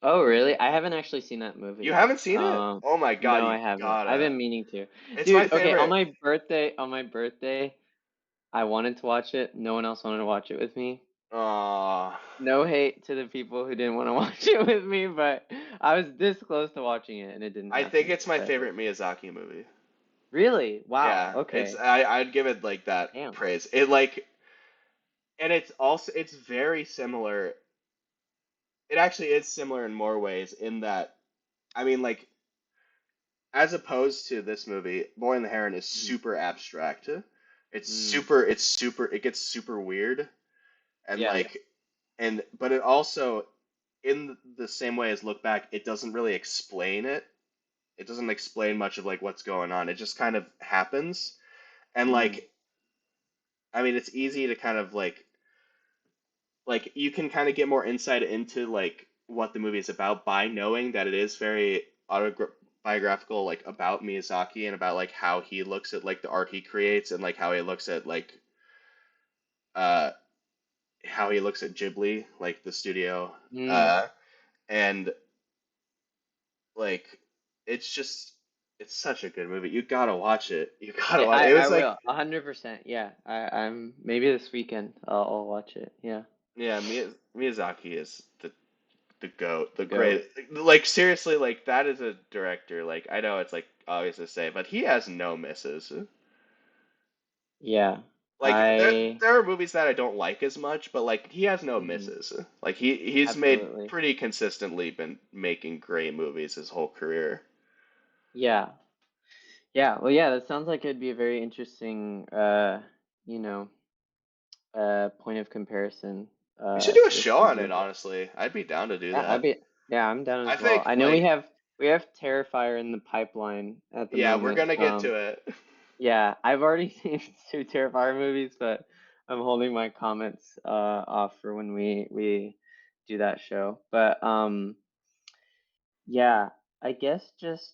Oh, really? I haven't actually seen that You movie. haven't seen it? Oh my God, No, you I haven't. I've gotta. been meaning to. It's my Dude, okay, favorite. on my birthday, I wanted to watch it. No one else wanted to watch it with me. Aw. No hate to the people who didn't want to watch it with me, but I was this close to watching it and it didn't I think happen. it's my But favorite Miyazaki movie. really? Wow. Yeah, Okay. I'd give it like that Damn. praise. It like and it's also it's very similar. It actually is similar in more ways in that I mean like as opposed to this movie, Boy and the Heron is Mhm. super abstract. Mm. It gets super weird and Yeah. like and but it also in the same way as Look Back, it doesn't really explain it. It doesn't explain much of like what's going on. It just kind of happens. And Mm. like I mean it's easy to kind of like you can kind of get more insight into like what the movie is about by knowing that it is very autobiographical like about Miyazaki and about like how he looks at like the art he creates and like uh how he looks at Ghibli, like the studio. Mm. Uh and like it's just it's such a good movie. You gotta watch it. You gotta watch it. It I was like will. 100%. Yeah. I'm maybe this weekend I'll watch it. Yeah. Yeah, Miyazaki is the goat, the Goat. great. Like seriously, like that is a director. Like I know it's like obvious to say, but he has no misses. Yeah. Like I there are movies that I don't like as much, but like he has no mhm, misses. Like he's made absolutely. pretty consistently been making great movies his whole career. Yeah. Yeah. Well, yeah, that sounds like it'd be a very interesting you know, point of comparison We should do a with show on it, movie. honestly. I'd be down to do Yeah, that. I'm down I as well. think I know like we have Terrifier in the pipeline at the yeah, we're moment. gonna get to it. Yeah, I've already seen two Terrifier movies, but I'm holding my comments off for when we do that show. But yeah, I guess just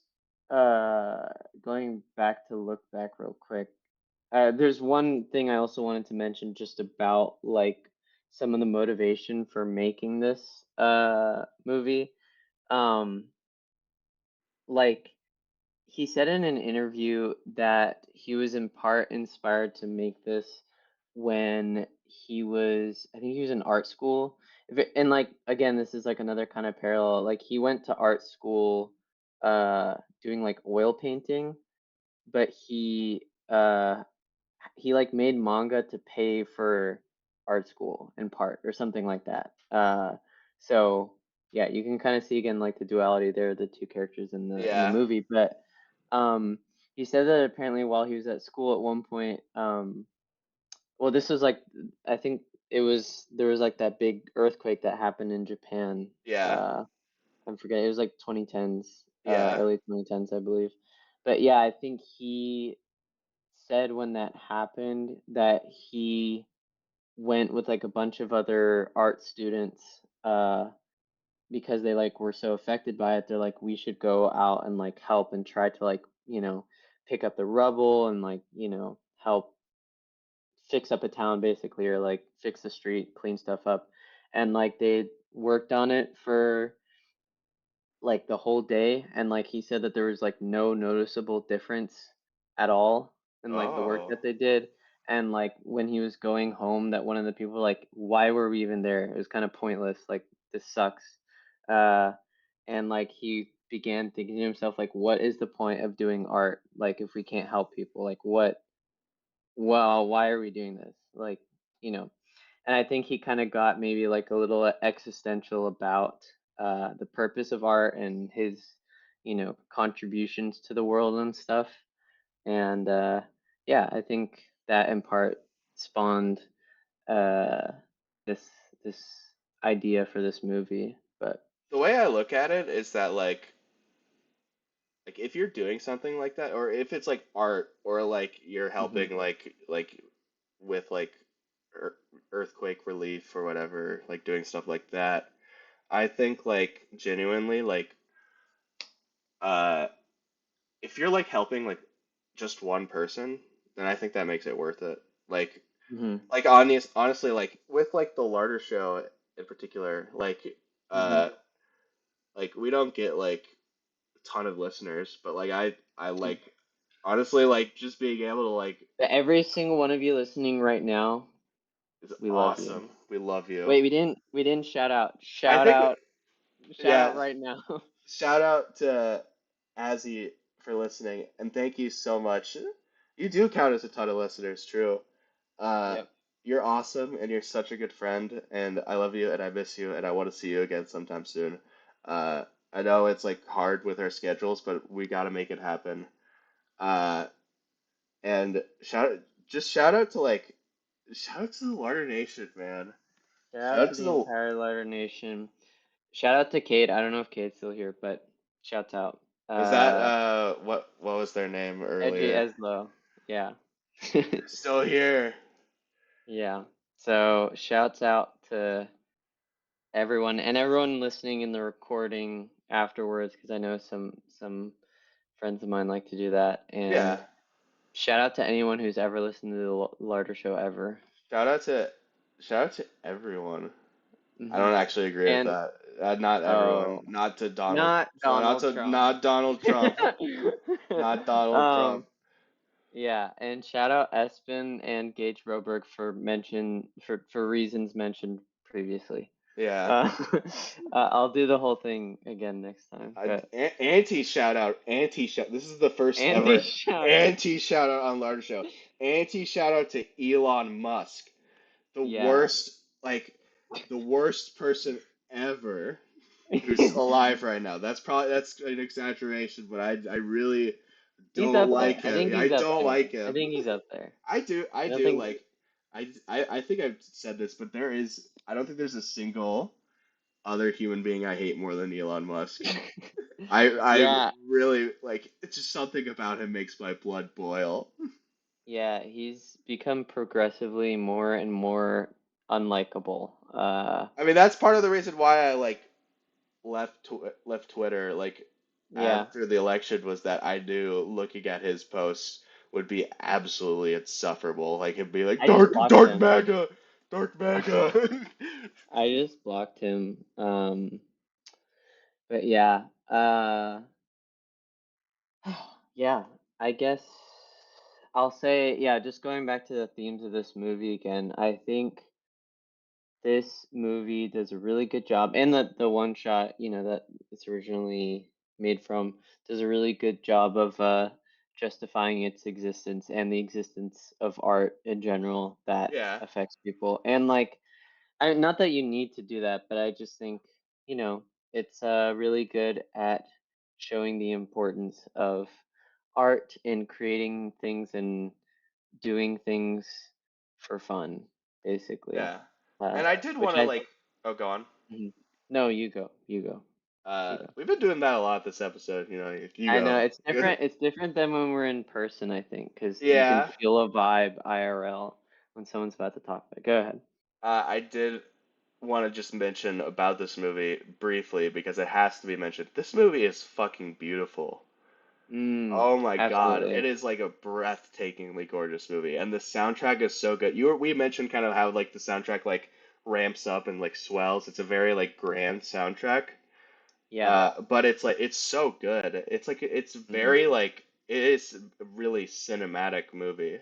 uh going back to look back real quick. There's one thing I also wanted to mention just about like some of the motivation for making this movie. Um like he said in an interview that he was in part inspired to make this when I think he was in art school. And like, again, this is like another kind of parallel. Like, he went to art school doing like oil painting, but he like made manga to pay for art school in part or something like that. So yeah, you can kind of see again like the duality there, the two characters in the Yeah, movie. But um, he said that apparently while he was at school at one point, well, this was like I think there was like that big earthquake that happened in Japan. yeah, Uh, I'm forgetting it was like 2010s, yeah. early 2010s, I believe. But yeah, I think he said when that happened that he went with like a bunch of other art students because they like were so affected by it. They're like, we should go out and like help and try to like, pick up the rubble and like, help fix up a town basically, or like fix the street, clean stuff up. And like they worked on it for like the whole day, and like he said that there was like no noticeable difference at all in like the work Oh, that they did. And like when he was going home, that one of the people were like, why were we even there? It was kind of pointless, like this sucks. uh and like he began thinking to himself like, what is the point of doing art, like if we can't help people? Like what, well, why are we doing this? Like, you know, and I think he kind of got maybe like a little existential about the purpose of art and his, contributions to the world and stuff. And yeah, I think that in part spawned uh, this this idea for this movie. But the way I look at it is that like if you're doing something like that, or if it's like art, or like you're hmm helping like with like ear- earthquake relief or whatever, like doing stuff like that, I think like genuinely like uh if you're like helping like just one person, then I think that makes it worth it. Like hmm honestly, like with like the Larter show in particular, hmm uh like we don't get like a ton of listeners, but like I like honestly like just being able to like But every single one of you listening right now, is we love you. awesome. We love you. Wait, we didn't shout out. I Shout think out. Shout out yeah, right now. shout out to Azzy for listening, and thank you so much. You do count as a ton of listeners, true. Uh, Yep. you're awesome, and you're such a good friend, and I love you, and I miss you, and I want to see you again sometime soon. Uh, I know it's like hard with our schedules, but we got to make it happen. Uh, and shout out to shout out to the Larder Nation, man. Shout Shout out out to to the the entire Larter Nation. Shout out to Kate. I don't know if Kate's still here, but shouts out. was that Uh, what was their name Edgy earlier? Eslo. Yeah. They're still here. Yeah. So shouts out to everyone and everyone listening in the recording afterwards, because I know some friends of mine like to do that. Yeah. And shout out to anyone who's ever listened to the Larter Show ever. Shout out to shout out to everyone. I hmm don't actually agree with And that. Not everyone. oh, Not to Donald. not Not Donald to Trump. not Donald Trump. Not Donald Trump. Um, yeah, and shout out Espen and Gage Roberg for reasons mentioned previously. Yeah. Uh, I'll do the whole thing again next time. But Anti shout out, anti shout. This is the first Andy, ever shout out. anti shout out on Larder Show. Anti shout out to Elon Musk, the Yeah. worst, like the worst person ever who's alive right now. That's an exaggeration, but I really He's don't up there. like I him. think I he's up don't there. like I him. think he's up there. I I don't do think. like. I think I've said this, but I don't think there's a single other human being I hate more than Elon Musk. I Yeah, really like it's just something about him makes my blood boil. yeah, he's become progressively more and more unlikable. I mean, that's part of the reason why I like left Twitter like Yeah, after the election was that I knew looking at his posts would be absolutely insufferable. Like it'd be like I just blocked him. dark MAGA. I just blocked him. But yeah, yeah, I guess I'll say, yeah, just going back to the themes of this movie again, I think this movie does a really good job, and the one shot, that it's originally made from, does a really good job of justifying its existence and the existence of art in general that Yeah, affects people. And like, not that you need to do that, but I just think, it's really good at showing the importance of art in creating things and doing things for fun, basically. yeah. Uh, And I did which want to I like oh go on. Mhm. No, you go. You go. You go. We've been doing that a lot this episode, if you I know go. it's different. It's different than when we're in person, I think, because you can Yeah. feel a vibe IRL when someone's about to talk. But go ahead. I did want to just mention about this movie briefly because it has to be mentioned. This movie is fucking beautiful. Oh my God, it Absolutely. is like a breathtakingly gorgeous movie, and the soundtrack is so good. We mentioned kind of how like the soundtrack like ramps up and like swells. It's a very like grand soundtrack, Yeah. but it's like it's so good. It's like it's Mm, very like it is a really cinematic movie.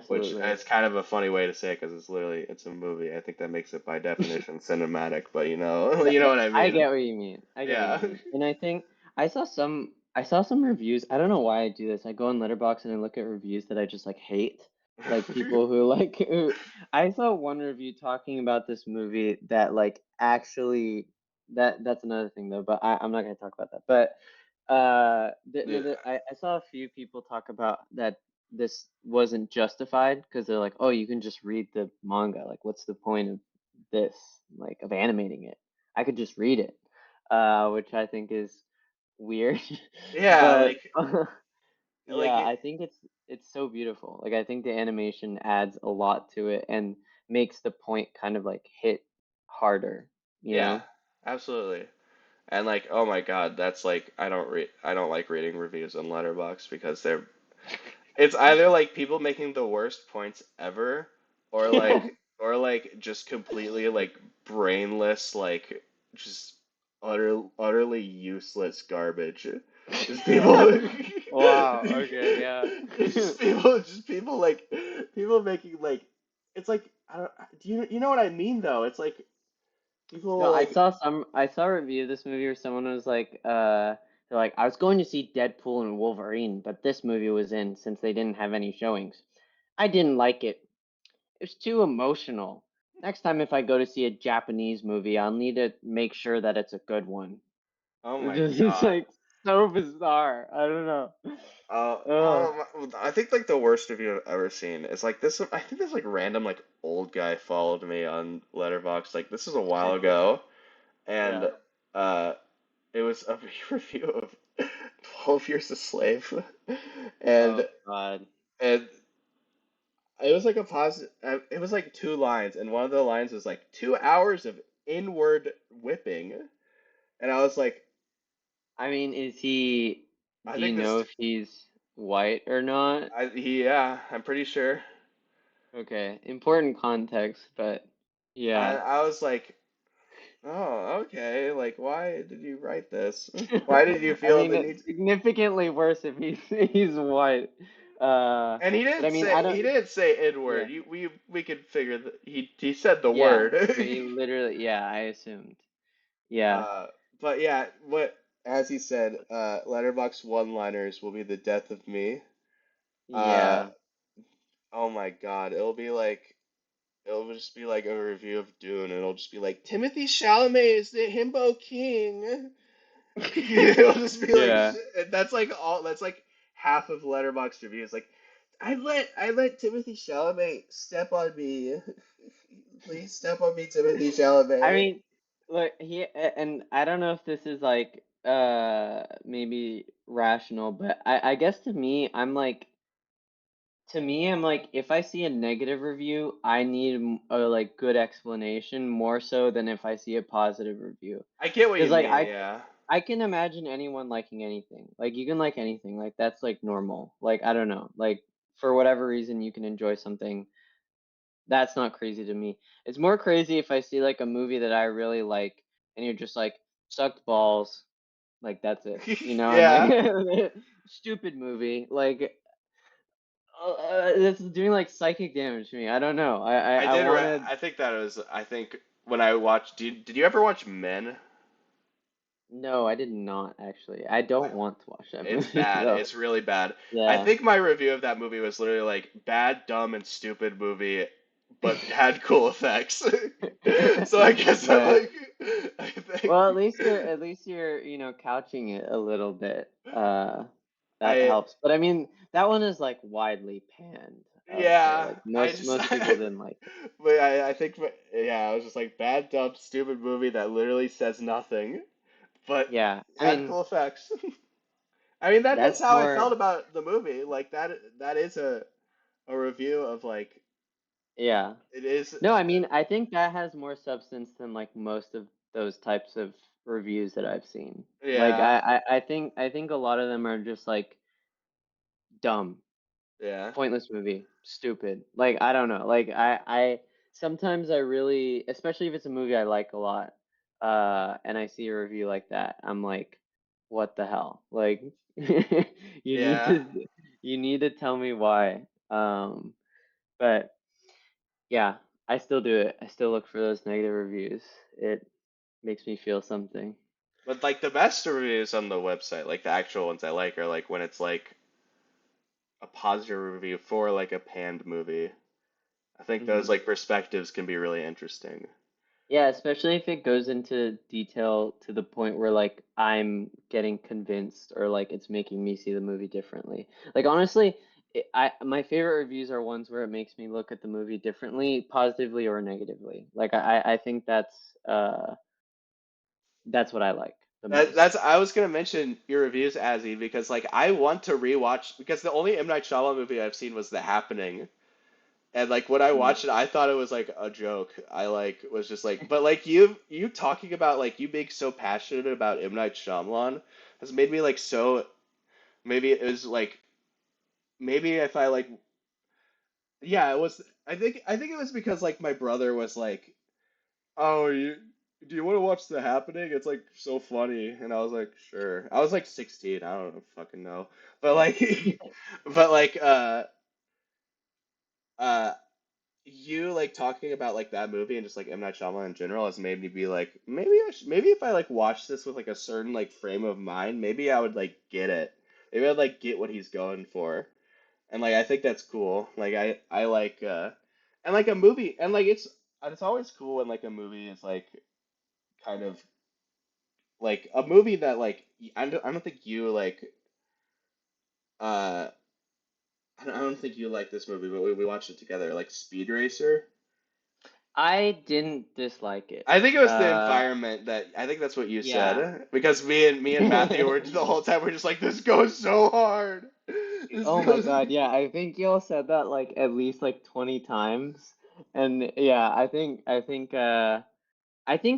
Which absolutely. is kind of a funny way to say it because it's a movie. I think that makes it by definition cinematic, but No, you know what I I mean. get what you mean. I get what you Yeah. mean. And I think I saw some reviews. I don't know why I do this. I go on Letterboxd and I look at reviews that I just like hate. Like people who like who I saw one review talking about this movie that like actually that's another thing though, but I'm not gonna talk about that. But Yeah. I saw a few people talk about that this wasn't justified because they're like, oh, you can just read the manga. Like, what's the point of this, like, of animating it? I could just read it, which I think is weird. Yeah, But like yeah, I think it's so beautiful. Like, I think the animation adds a lot to it and makes the point kind of like hit harder, you yeah, know? absolutely. And like, oh my God, that's like I don't like reading reviews on Letterboxd because it's either like people making the worst points ever or like just completely like brainless like just utterly useless garbage. Just people Wow, okay, yeah. it's just people like people making like it's like I don't do you know what I mean though? It's like No, people I like saw some I saw a review of this movie where someone was like, they're like, I was going to see Deadpool and Wolverine, but this movie was in since they didn't have any showings. I didn't like it. It was too emotional. Next time if I go to see a Japanese movie, I'll need to make sure that it's a good one. oh It's my just it's God. like so bizarre. I don't know. Ugh. I think like the worst review I've ever seen is like this. I think this like random like old guy followed me on Letterboxd. Like this is a while ago, Yeah. and uh, it was a review of 12 Years a Slave, Oh and God. and it was like a positive. It was like two lines, and one of the lines was like 2 hours of inward whipping, and I was like, I mean, I do you think this. know if he's white or not? Yeah, I'm pretty sure. Okay, important context, but yeah. I was like. Oh, okay. Like, why did you write this? Why did you I feel mean, the it's need? significantly worse if he's he's white. And but I mean, I he don't. didn't say N Yeah, word. We could figure that he said the yeah. word. But he literally, yeah, I assumed. Yeah, Uh, but yeah, what as he said, letterbox one-liners will be the death of me. Uh, yeah. oh my God, it'll just be like a review of Dune, and it'll just be like Timothy Chalamet is the himbo king. It'll just be like Yeah. that's like all that's like half of letterbox reviews. Like I let Timothy Chalamet step on me. Please step on me, Timothy I Chalamet. mean, look, and I don't know if this is like maybe rational, but I guess to me I'm like if I see a negative review, I need a like good explanation more so than if I see a positive review. I get what Because you like mean, yeah. I can imagine anyone liking anything. Like you can like anything. Like that's like normal. Like I don't know. Like for whatever reason you can enjoy something. That's not crazy to me. It's more crazy if I see like a movie that I really like and you're just like sucked balls. Like that's it. You know, and Yeah. like stupid movie. Like it's doing like psychic damage to me. I don't know. I want to. I think that was I think when I watched did you ever watch Men? No, I did not actually. I don't want to watch that It's movie bad. though. It's really bad. I Yeah. think my review of that movie was literally like bad, dumb, and stupid movie, but had cool effects. So I guess I'm Yeah. like, I think Well, at least you're, you know, couching it a little bit. That I helps. But I mean, that one is like widely panned, I would say. yeah Like I just most people didn't like it. but I think yeah I was just like bad, dumb, stupid movie that literally says nothing, but Yeah. I had mean, cool effects. I mean that's that's how I felt more about the movie. Like that is a review of like yeah. it is No, I mean, I think that has more substance than like most of those types of reviews that I've seen. Like yeah I think a lot of them are just like dumb. yeah Pointless movie, stupid. Like I don't know. Like I sometimes I really, especially if it's a movie I like a lot, and I see a review like that, I'm like, what the hell? Like you need yeah. to tell me why. But yeah, I still do it. I still look for those negative reviews. It makes me feel something. But like the best reviews on the website, like the actual ones I like, are like when it's like a positive review for like a panned movie. I think those Hmm. like perspectives can be really interesting. Yeah, especially if it goes into detail to the point where like I'm getting convinced or like it's making me see the movie differently. Like honestly, I my favorite reviews are ones where it makes me look at the movie differently, positively or negatively. Like I think that's what I like the most. That's I was gonna mention your reviews, Azzy, because like I want to rewatch because the only M Night Shyamalan movie I've seen was The Happening, and like when I Mm. watched it, I thought it was like a joke. I like was just like, but like you talking about like you being so passionate about M Night Shyamalan has made me like so maybe it was like maybe if I like yeah it was I think it was because like my brother was like oh you do you want to watch The Happening? It's like so funny, and I was like sure. I was like 16. I don't know, fucking know, but like but like uh you like talking about like that movie and just like M Night Shyamalan in general has made me be like maybe if I like watch this with like a certain like frame of mind, maybe I would like get it. Maybe I'd like get what he's going for. And like I think that's cool. Like I like and like a movie and like it's always cool when like a movie is like kind of like a movie that like I don't think you like uh I don't think you like this movie, but we watched it together like Speed Racer. I didn't dislike it. I think it was the environment that I think that's what you Yeah. said because me and Matthew were the whole time we're just like this goes so hard. This Oh my goes God, yeah, I think y'all said that like at least like 20 times. And yeah, I think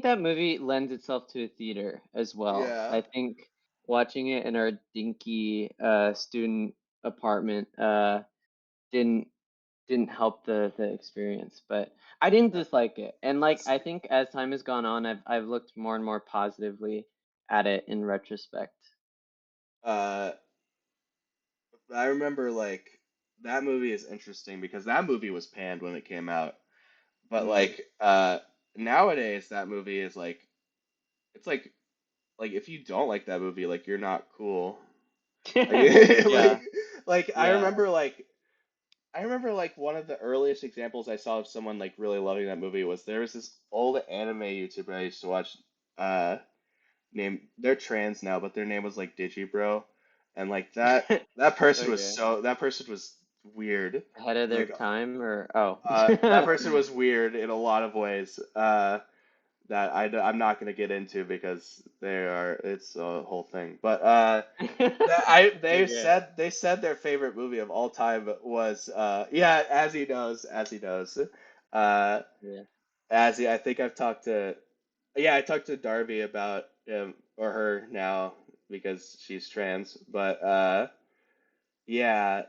that movie lends itself to a theater as well. yeah. I think watching it in our dinky student apartment didn't help the experience, but I didn't Uh, dislike it. And like I sp- think as time has gone on, I've looked more and more positively at it in retrospect. uh I remember like that movie is interesting because that movie was panned when it came out. But Mm. like nowadays that movie is like it's like if you don't like that movie, like you're not cool. Like like Yeah, like yeah. I remember like one of the earliest examples I saw of someone like really loving that movie was there was this old anime YouTuber I used to watch uh named they're trans now, but their name was like Digibro. And like that person was Okay. so that person was weird. Ahead of their Like time or oh. that person was weird in a lot of ways. That I'm not going to get into because it's a whole thing. But Okay. they said their favorite movie of all time was yeah, as he knows. Uh Yeah. I think I've talked to I talked to Darby about him or her now because she's trans. But yeah,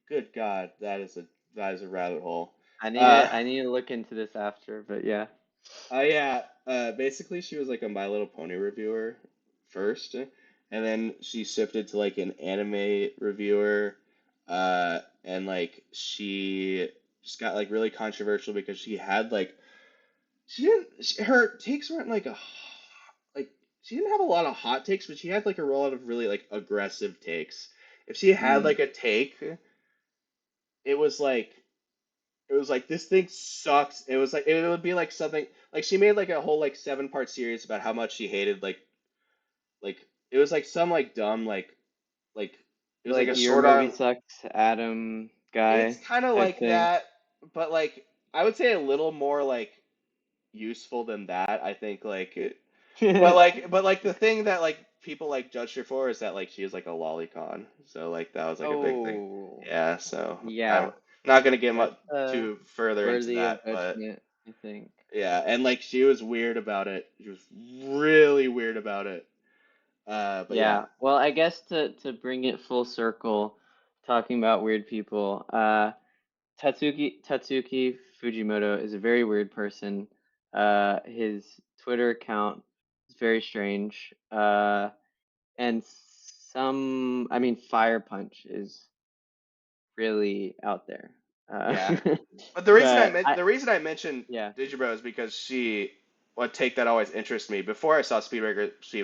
good God, that is a rabbit hole. Uh I need to look into this after, but yeah. yeah, basically she was like a My Little Pony reviewer first, and then she shifted to like an anime reviewer, and like she just got like really controversial because she had like her takes weren't like like she didn't have a lot of hot takes, but she had like a lot of really like aggressive takes. If she had Mm. like a take, it was like it was like this thing sucks. It was like it would be like something like she made like a whole like 7 part series about how much she hated like it was like some like dumb like it was like Like a your sword movie art. sucks, Adam It's guy kind of type like thing. that, but like I would say a little more like useful than that. I think but like the thing that like people like judged her for is that like she is like a lolicon. So like that was like a big thing. Oh, Yeah, so I'm yeah. not gonna get much That's too further into worthy of that, but judgment, I think. yeah, and like she was weird about it. She was really weird about it. But yeah. Yeah. Well, I guess to bring it full circle, talking about weird people, Tatsuki Fujimoto is a very weird person. His Twitter account is very strange. And I mean, Fire Punch is really out there. Uh, Yeah. But but the reason I mentioned yeah, Digibro is because she what take that always interests me before I saw Speed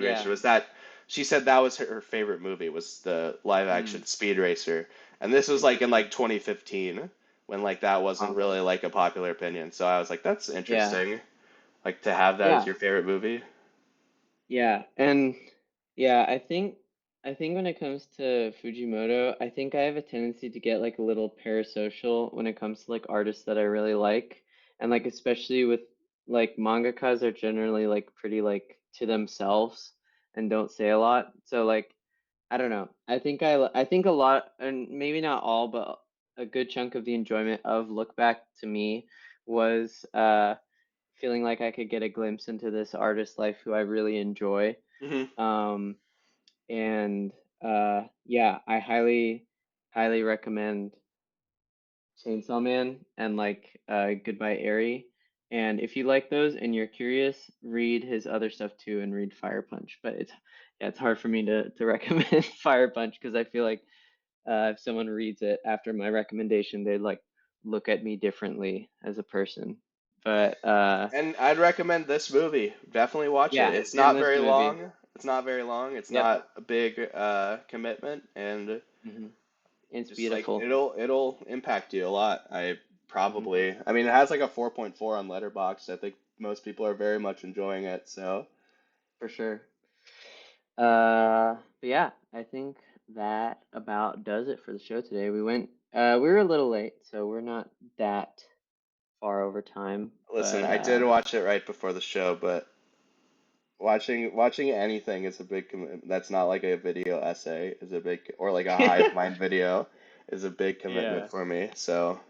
yeah. Racer was that she said that was her favorite movie was the live Mm, action Speed Racer. And this was like in interesting. like 2015 when like that wasn't Huh. really like a popular opinion. So I was like that's Yeah, interesting like to have that as yeah. your favorite movie. Yeah, and yeah, I think when it comes to Fujimoto, I think I have a tendency to get like a little parasocial when it comes to like artists that I really like. And like especially with like mangakas are generally like pretty like to themselves and don't say a lot. So like I don't know. I think a lot and maybe not all, but a good chunk of the enjoyment of Look Back to me was feeling like I could get a glimpse into this artist's life who I really enjoy. Hmm. Um, and yeah, I highly recommend Chainsaw Man and like Goodbye Eri. And if you like those and you're curious, read his other stuff too and read Fire Punch. But it's yeah, it's hard for me to recommend Fire Punch because I feel like if someone reads it after my recommendation, they'd like look at me differently as a person. But And I'd recommend this movie. Definitely watch it. yeah, It's and not this very movie. long. It's not very long. It's Yep. not a big commitment, and Hmm. It's just like beautiful. it'll impact you a lot. Hmm. I mean, it has like a 4.4 on Letterboxd. I think most people are very much enjoying it. So For sure. But yeah, I think that about does it for the show today. We were a little late, so we're not that far over time, listen, but I did watch it right before the show, but watching anything is a big commitment. That's not like a video essay is a big or like a hive mind video is a big commitment yeah, for me. So.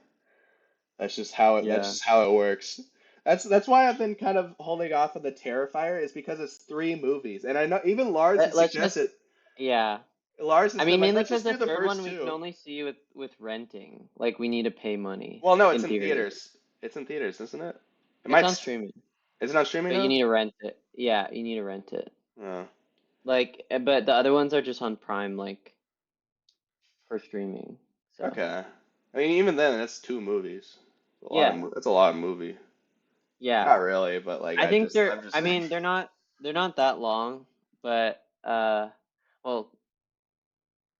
That's yeah. just how it works. That's why I've been kind of holding off on the Terrifier is because it's 3 movies. And I know even Lars has Let's just suggested yeah. Lars has I been mean, like, mainly let's because just the do the third one first we can two. only see with renting. Like we need to pay money Well, no, it's in in theory. theaters. It's in theaters, isn't it? It It's might on streaming, is it on streaming but you now? need to rent it. Yeah, you need to rent it. Oh. Like, but the other ones are just on Prime, like for streaming. So Okay. I mean, even then, that's two movies. yeah, That's a lot of movie. yeah. Not really, but like I think they're. I'm just I saying. mean, they're not that long, but well,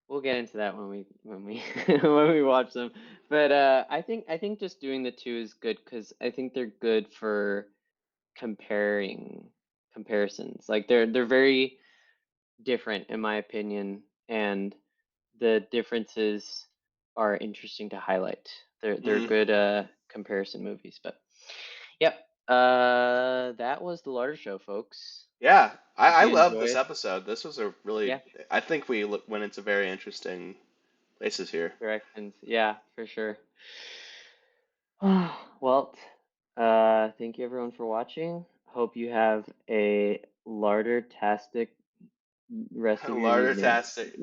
we'll get into that when we when we watch them. But I think just doing the two is good because I think they're good for comparing comparisons. Like they're very different in my opinion, and the differences are interesting to highlight. They're Mm. good comparison movies. But yep, that was the Larder Show, folks. Yeah, Hope I you love enjoy this it. episode. This was a really, Yeah, I think went into very interesting places here. directions. Yeah, for sure. Well, thank you everyone for watching. Hope you have a larder-tastic rest of your evening. Larder-tastic,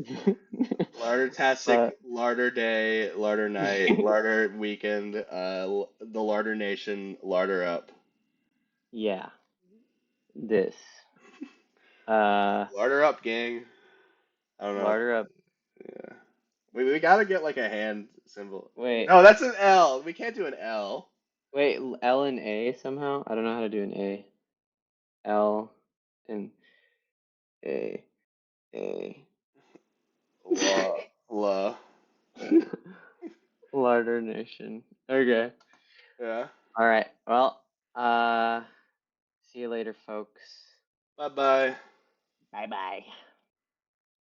Larder-tastic, Uh, Larder Day, Larder Night, Larder Weekend, the Larder Nation, Larder up. yeah, this. Uh, Larder up, gang. I don't know. larder up. Yeah. We gotta get like a hand symbol. Wait, No, that's an L. We can't do an L. wait, L and A somehow? I don't know how to do an A. L and A. A. La, la. Larder Nation. Okay. Yeah. All right. Well, see you later, folks. Bye bye. Bye bye.